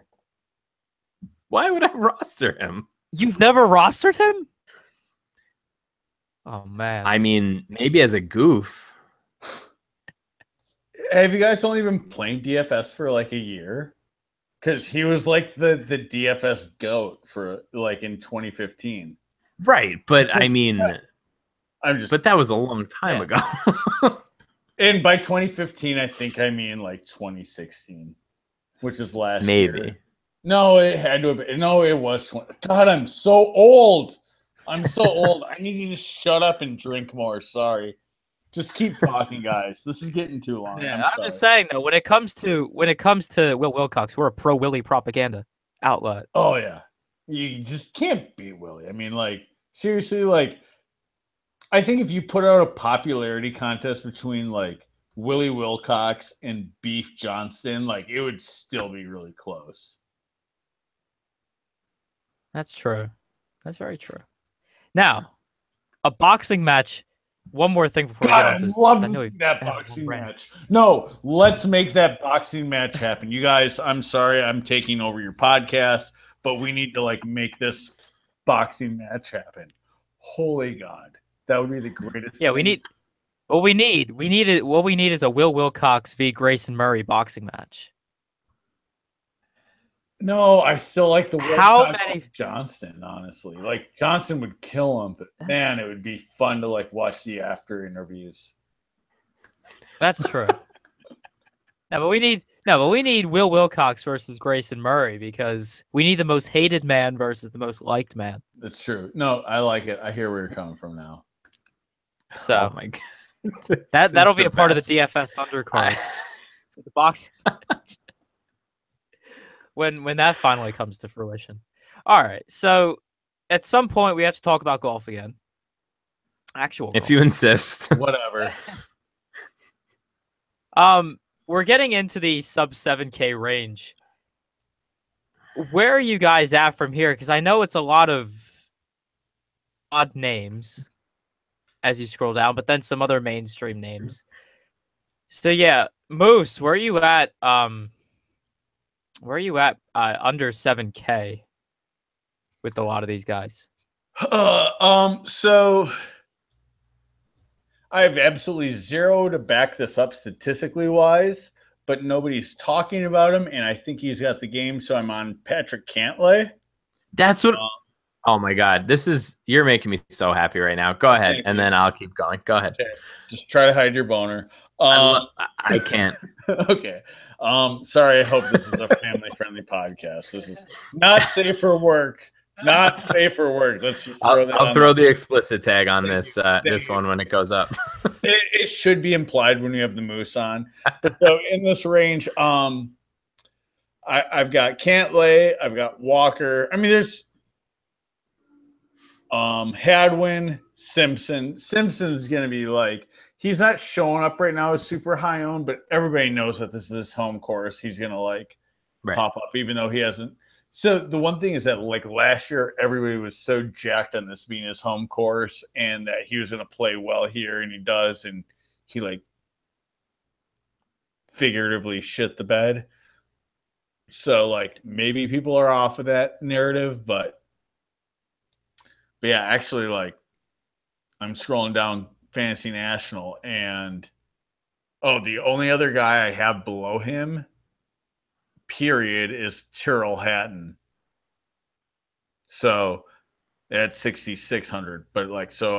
Why would I roster him? You've never rostered him? Oh man. I mean, maybe as a goof. Have you guys only been playing DFS for like a year? Because he was like the DFS GOAT for like in 2015. Right, but I mean, but that was a long time ago. And by 2015, I think I mean like 2016, which is last year. No, it had to have been. No, it was 20. God, I'm so old. I need you to shut up and drink more. Sorry. Just keep talking, guys. This is getting too long. Yeah, I'm just saying though, when it comes to Will Wilcox, we're a pro Willie propaganda outlet. Oh yeah. You just can't beat Willie. I mean, like, seriously, like, I think if you put out a popularity contest between like Willie Wilcox and Beef Johnston, like it would still be really close. That's true. That's very true. Now, a boxing match. One more thing before we get on to I'd love I know to we've see that had a boxing long rant. match. No, let's make that boxing match happen. You guys, I'm sorry I'm taking over your podcast, but we need to like make this boxing match happen. Holy God. That would be the greatest Yeah, we thing. need what we need is a Will Wilcox v. Grayson Murray boxing match. No, I still like the How Wilcox many- Johnston, honestly. Like Johnston would kill him, but man, it would be fun to like watch the after interviews. That's true. But we need Will Wilcox versus Grayson Murray because we need the most hated man versus the most liked man. That's true. No, I like it. I hear where you're coming from now. So Oh my God. that'll be the a part best. of the DFS undercard. The boxing match. when that finally comes to fruition. All right. So at some point we have to talk about golf again. Actual If golf. you insist. Whatever. We're getting into the sub 7K range. Where are you guys at from here? Because I know it's a lot of odd names as you scroll down, but then some other mainstream names. So yeah, Moose, where are you at? Under 7K with a lot of these guys? So I have absolutely zero to back this up statistically wise, but nobody's talking about him, and I think he's got the game, so I'm on Patrick Cantlay. That's what. Oh my God, you're making me so happy right now. Go ahead, and then I'll keep going. Go ahead. Okay. Just try to hide your boner. I can't. Okay. Sorry. I hope this is a family-friendly podcast. This is not safe for work. Not safe for work. Let's just throw that. I'll throw the explicit tag on this one when it goes up. It should be implied when you have the Moose on. But so in this range, I've got Cantlay, I've got Walker. I mean, there's Hadwin, Simpson. Simpson's gonna be like, he's not showing up right now as super high owned, but everybody knows that this is his home course. He's gonna like pop up, even though he hasn't. So the one thing is that like last year, everybody was so jacked on this being his home course and that he was gonna play well here, and he does, and he like figuratively shit the bed. So like maybe people are off of that narrative, but yeah, actually, like I'm scrolling down Fantasy National, and the only other guy I have below him, period, is Tyrrell Hatton. So at 6,600, but like, so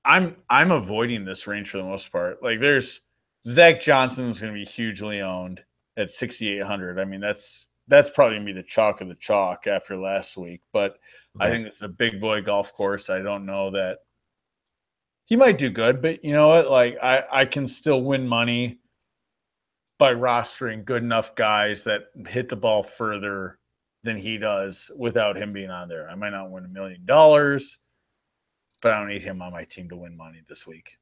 I'm avoiding this range for the most part. Like, there's Zach Johnson's going to be hugely owned at 6,800. I mean, that's probably going to be the chalk of the chalk after last week, but I think it's a big boy golf course. I don't know that he might do good, but you know what? Like, I can still win money by rostering good enough guys that hit the ball further than he does without him being on there. I might not win $1 million, but I don't need him on my team to win money this week.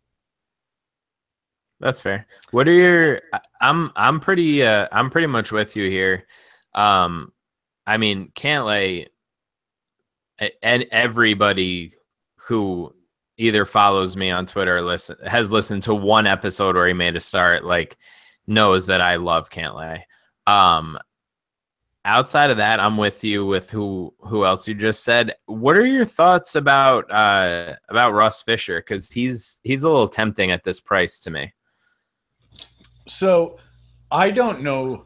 That's fair. What are your? I'm pretty much with you here. I mean, Cantlay, and everybody who either follows me on Twitter or has listened to one episode where he made a start, like, knows that I love Cantlay. Outside of that, I'm with you with who else you just said. What are your thoughts about Russ Fisher? Because he's a little tempting at this price to me. So I don't know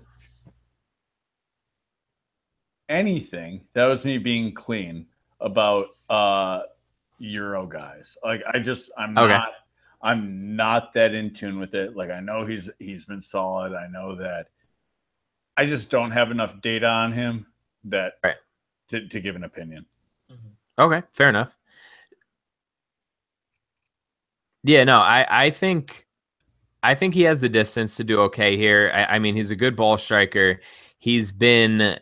anything. That was me being clean about Euro guys. Like, I'm not that in tune with it. Like, I know he's been solid. I know that. I just don't have enough data on him to give an opinion. Okay, fair enough. Yeah, no, I think he has the distance to do okay here. I mean, he's a good ball striker. He's been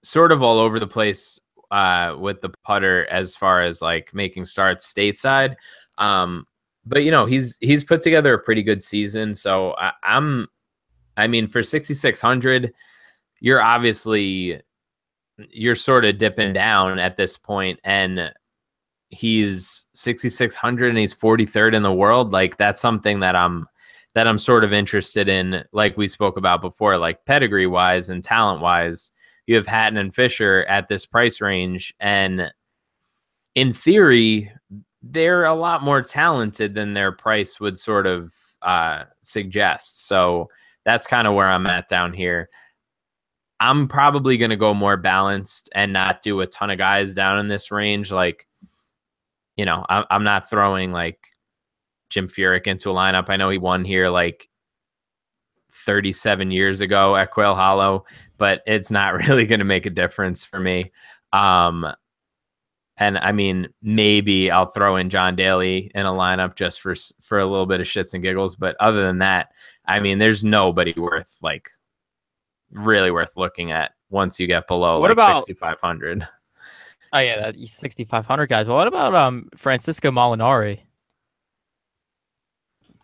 sort of all over the place with the putter as far as like making starts stateside. but he's put together a pretty good season. So I mean, for 6,600, you're sort of dipping down at this point, and he's 6,600 and he's 43rd in the world. Like, that's something that I'm sort of interested in. Like we spoke about before, like pedigree wise and talent wise, you have Hatton and Fisher at this price range, and in theory, they're a lot more talented than their price would sort of suggest. So that's kind of where I'm at down here. I'm probably going to go more balanced and not do a ton of guys down in this range. Like, I'm not throwing like Jim Furyk into a lineup. I know he won here like 37 years ago at Quail Hollow, but it's not really going to make a difference for me. And I mean, maybe I'll throw in John Daly in a lineup just for a little bit of shits and giggles. But other than that, I mean, there's nobody really worth looking at once you get below What about 6,500. Oh yeah, that 6,500 guys. Well, what about Francisco Molinari?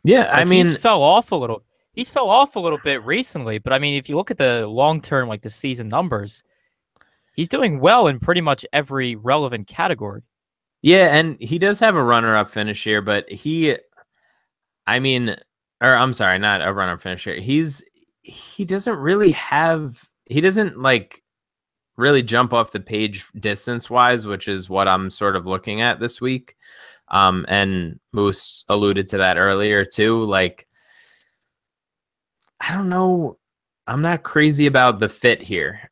Yeah, I mean, he's fell off a little. He's fell off a little bit recently, but I mean, if you look at the long term, like the season numbers, he's doing well in pretty much every relevant category. Yeah, and he does have a runner-up finish here, but I'm sorry, not a runner-up finish here. He doesn't like really jump off the page distance-wise, which is what I'm sort of looking at this week. And Moose alluded to that earlier too. Like, I don't know. I'm not crazy about the fit here.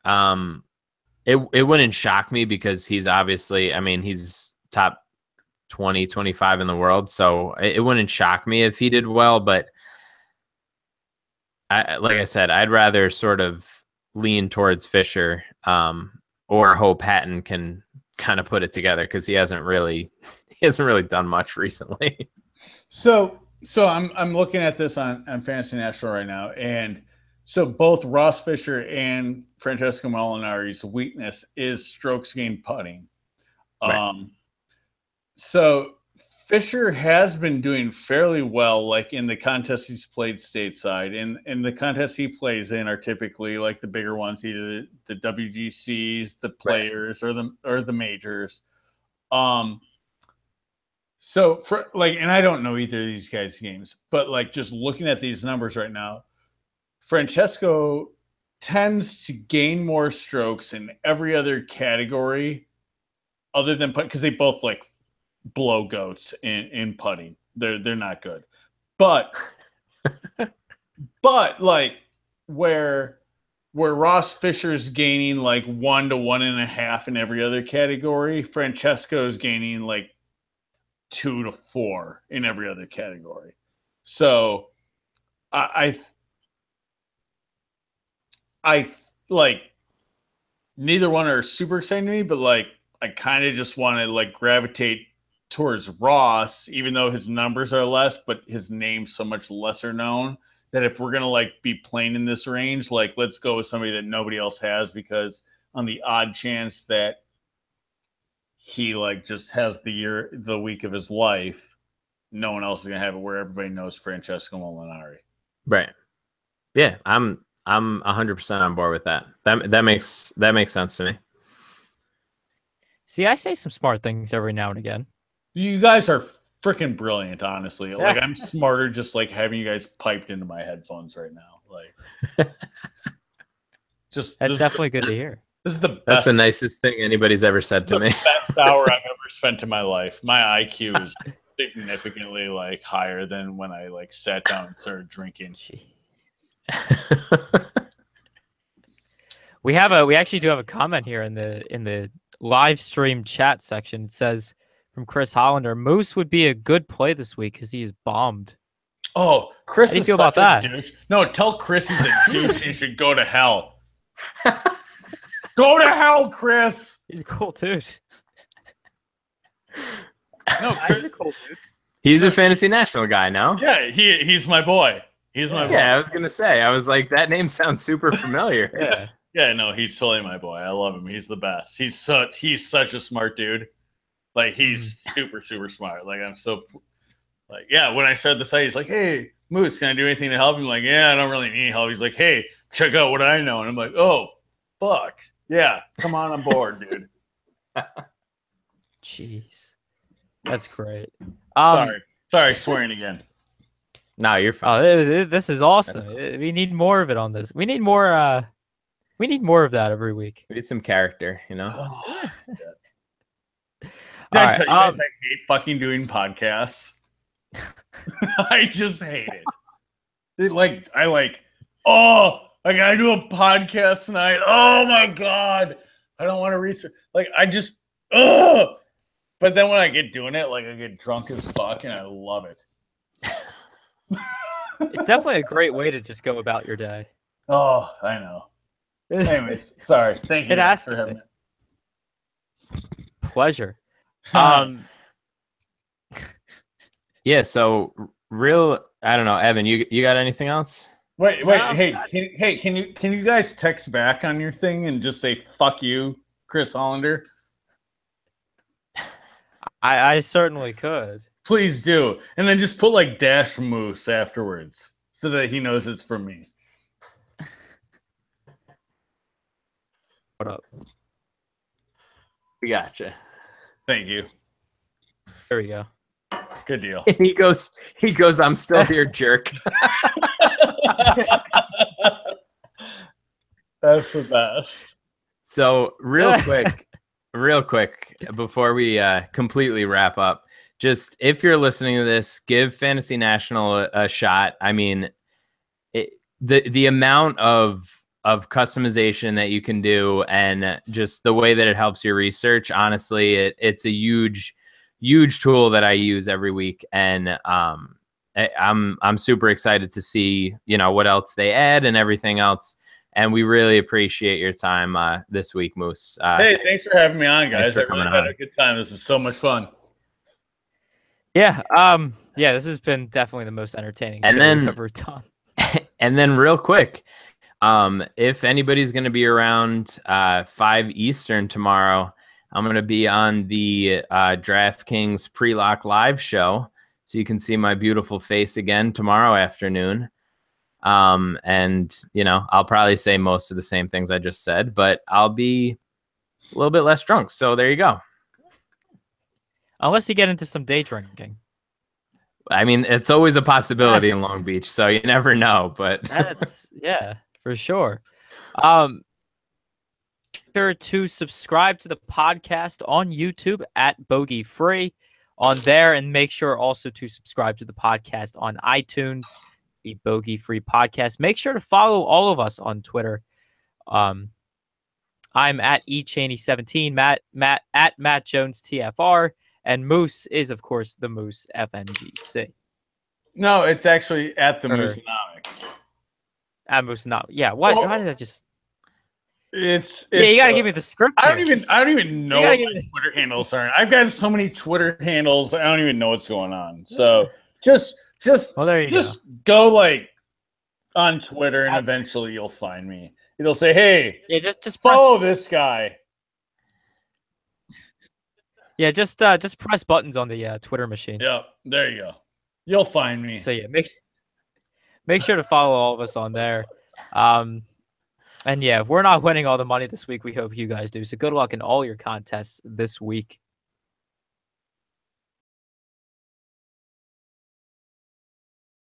It wouldn't shock me because he's obviously, I mean, he's top 20, 25 in the world. So it wouldn't shock me if he did well, but like I said, I'd rather sort of lean towards Fisher, or hope Hatton can kind of put it together, because he hasn't really done much recently. So I'm looking at this on Fantasy National right now, and so both Ross Fisher and Francesco Molinari's weakness is strokes gained putting. Right. So Fisher has been doing fairly well, like in the contests he's played stateside. And the contests he plays in are typically like the bigger ones, either the WGCs, the Players, or the majors. So for like, and I don't know either of these guys' games, but like just looking at these numbers right now, Francesco tends to gain more strokes in every other category other than put, because they both like blow goats in putting. They're not good. But like where Ross Fisher's gaining like 1 to 1.5 in every other category, Francesco's gaining like 2 to 4 in every other category. So I like, neither one are super exciting to me, but like I kind of just want to like gravitate towards Ross, even though his numbers are less, but his name's so much lesser known, that if we're gonna like be playing in this range, like let's go with somebody that nobody else has, because on the odd chance that he like just has the week of his life, no one else is gonna have it, where everybody knows Francesco Molinari. Right. Yeah, I'm 100% on board with that. That makes sense to me. See, I say some smart things every now and again. You guys are freaking brilliant, honestly. Like, I'm smarter just like having you guys piped into my headphones right now. Like, that's definitely good to hear. This is the best. That's the nicest thing anybody's ever said to me. Best hour I've ever spent in my life. My IQ is significantly like higher than when I like sat down and started drinking. We actually do have a comment here in the live stream chat section. It says from Chris Hollander, Moose would be a good play this week because he is bombed. Oh, Chris, how do you feel about that? Douche. No, tell Chris he's a douche. He should go to hell. Go to hell, Chris. He's a cool dude. No, Chris, he's a cool dude. He's a Fantasy National guy now. Yeah, he's my boy. He's my boy. Yeah, I was gonna say. I was like, that name sounds super familiar. Yeah. Yeah, no, he's totally my boy. I love him. He's the best. He's such a smart dude. Like, he's super, super smart. Like, I'm so Like, yeah, when I started the site, he's like, hey, Moose, can I do anything to help? I'm like, yeah, I don't really need help. He's like, hey, check out what I know. And I'm like, oh, fuck. Yeah, come on board, dude. Jeez. That's great. Sorry, swearing again. No, you're fine. Oh, this is awesome. We need more of it on this. We need more of that every week. We need some character, you know? Oh, All I right. hate fucking doing podcasts. I just hate it. Oh, I gotta do a podcast tonight. Oh my god. I don't want to research. Like, I just, but then when I get doing it, like, I get drunk as fuck and I love it. It's definitely a great way to just go about your day. Oh, I know. Anyways, sorry. Thank you It has for to having be. me. Pleasure. Yeah, so I don't know, Evan, you got anything else? Wait, can you guys text back on your thing and just say fuck you, Chris Hollander? I certainly could. Please do. And then just put like dash moose afterwards so that he knows it's from me. What up? We gotcha. Thank you. There we go. Good deal. He goes, I'm still here, jerk. That's the best. So real quick, before we completely wrap up, just if you're listening to this, give Fantasy National a shot. I mean, the amount of customization that you can do and just the way that it helps your research, honestly, it's a huge tool that I use every week, and I'm super excited to see, you know, what else they add and everything else. And we really appreciate your time this week, Moose. Hey, thanks for having me on, guys. I really had a good time. This is so much fun. Yeah. Yeah, this has been definitely the most entertaining show we've ever done. And then real quick, if anybody's going to be around 5 Eastern tomorrow, I'm going to be on the DraftKings Pre-Lock Live show, so you can see my beautiful face again tomorrow afternoon. And, you know, I'll probably say most of the same things I just said, but I'll be a little bit less drunk. So there you go. Unless you get into some day drinking. I mean, it's always a possibility in Long Beach, so you never know, but that's, yeah, for sure. Sure to subscribe to the podcast on YouTube at Bogey Free on there, and make sure also to subscribe to the podcast on iTunes, the Bogey Free Podcast. Make sure to follow all of us on Twitter. I'm at eChaney17, Matt at Matt Jones TFR, and Moose is of course the Moose FNGC. No, it's actually at the Moosenomics. At Moosenomics. Yeah. What? Why did I just? It's yeah. You gotta give me the script. I don't even know what my Twitter handles are. I've got so many Twitter handles. I don't even know what's going on. So just go like on Twitter, and eventually you'll find me. It'll say, "Hey, yeah, just follow this guy." Yeah, just press buttons on the Twitter machine. Yeah, there you go. You'll find me. So yeah, make sure to follow all of us on there. And yeah, if we're not winning all the money this week, we hope you guys do. So good luck in all your contests this week.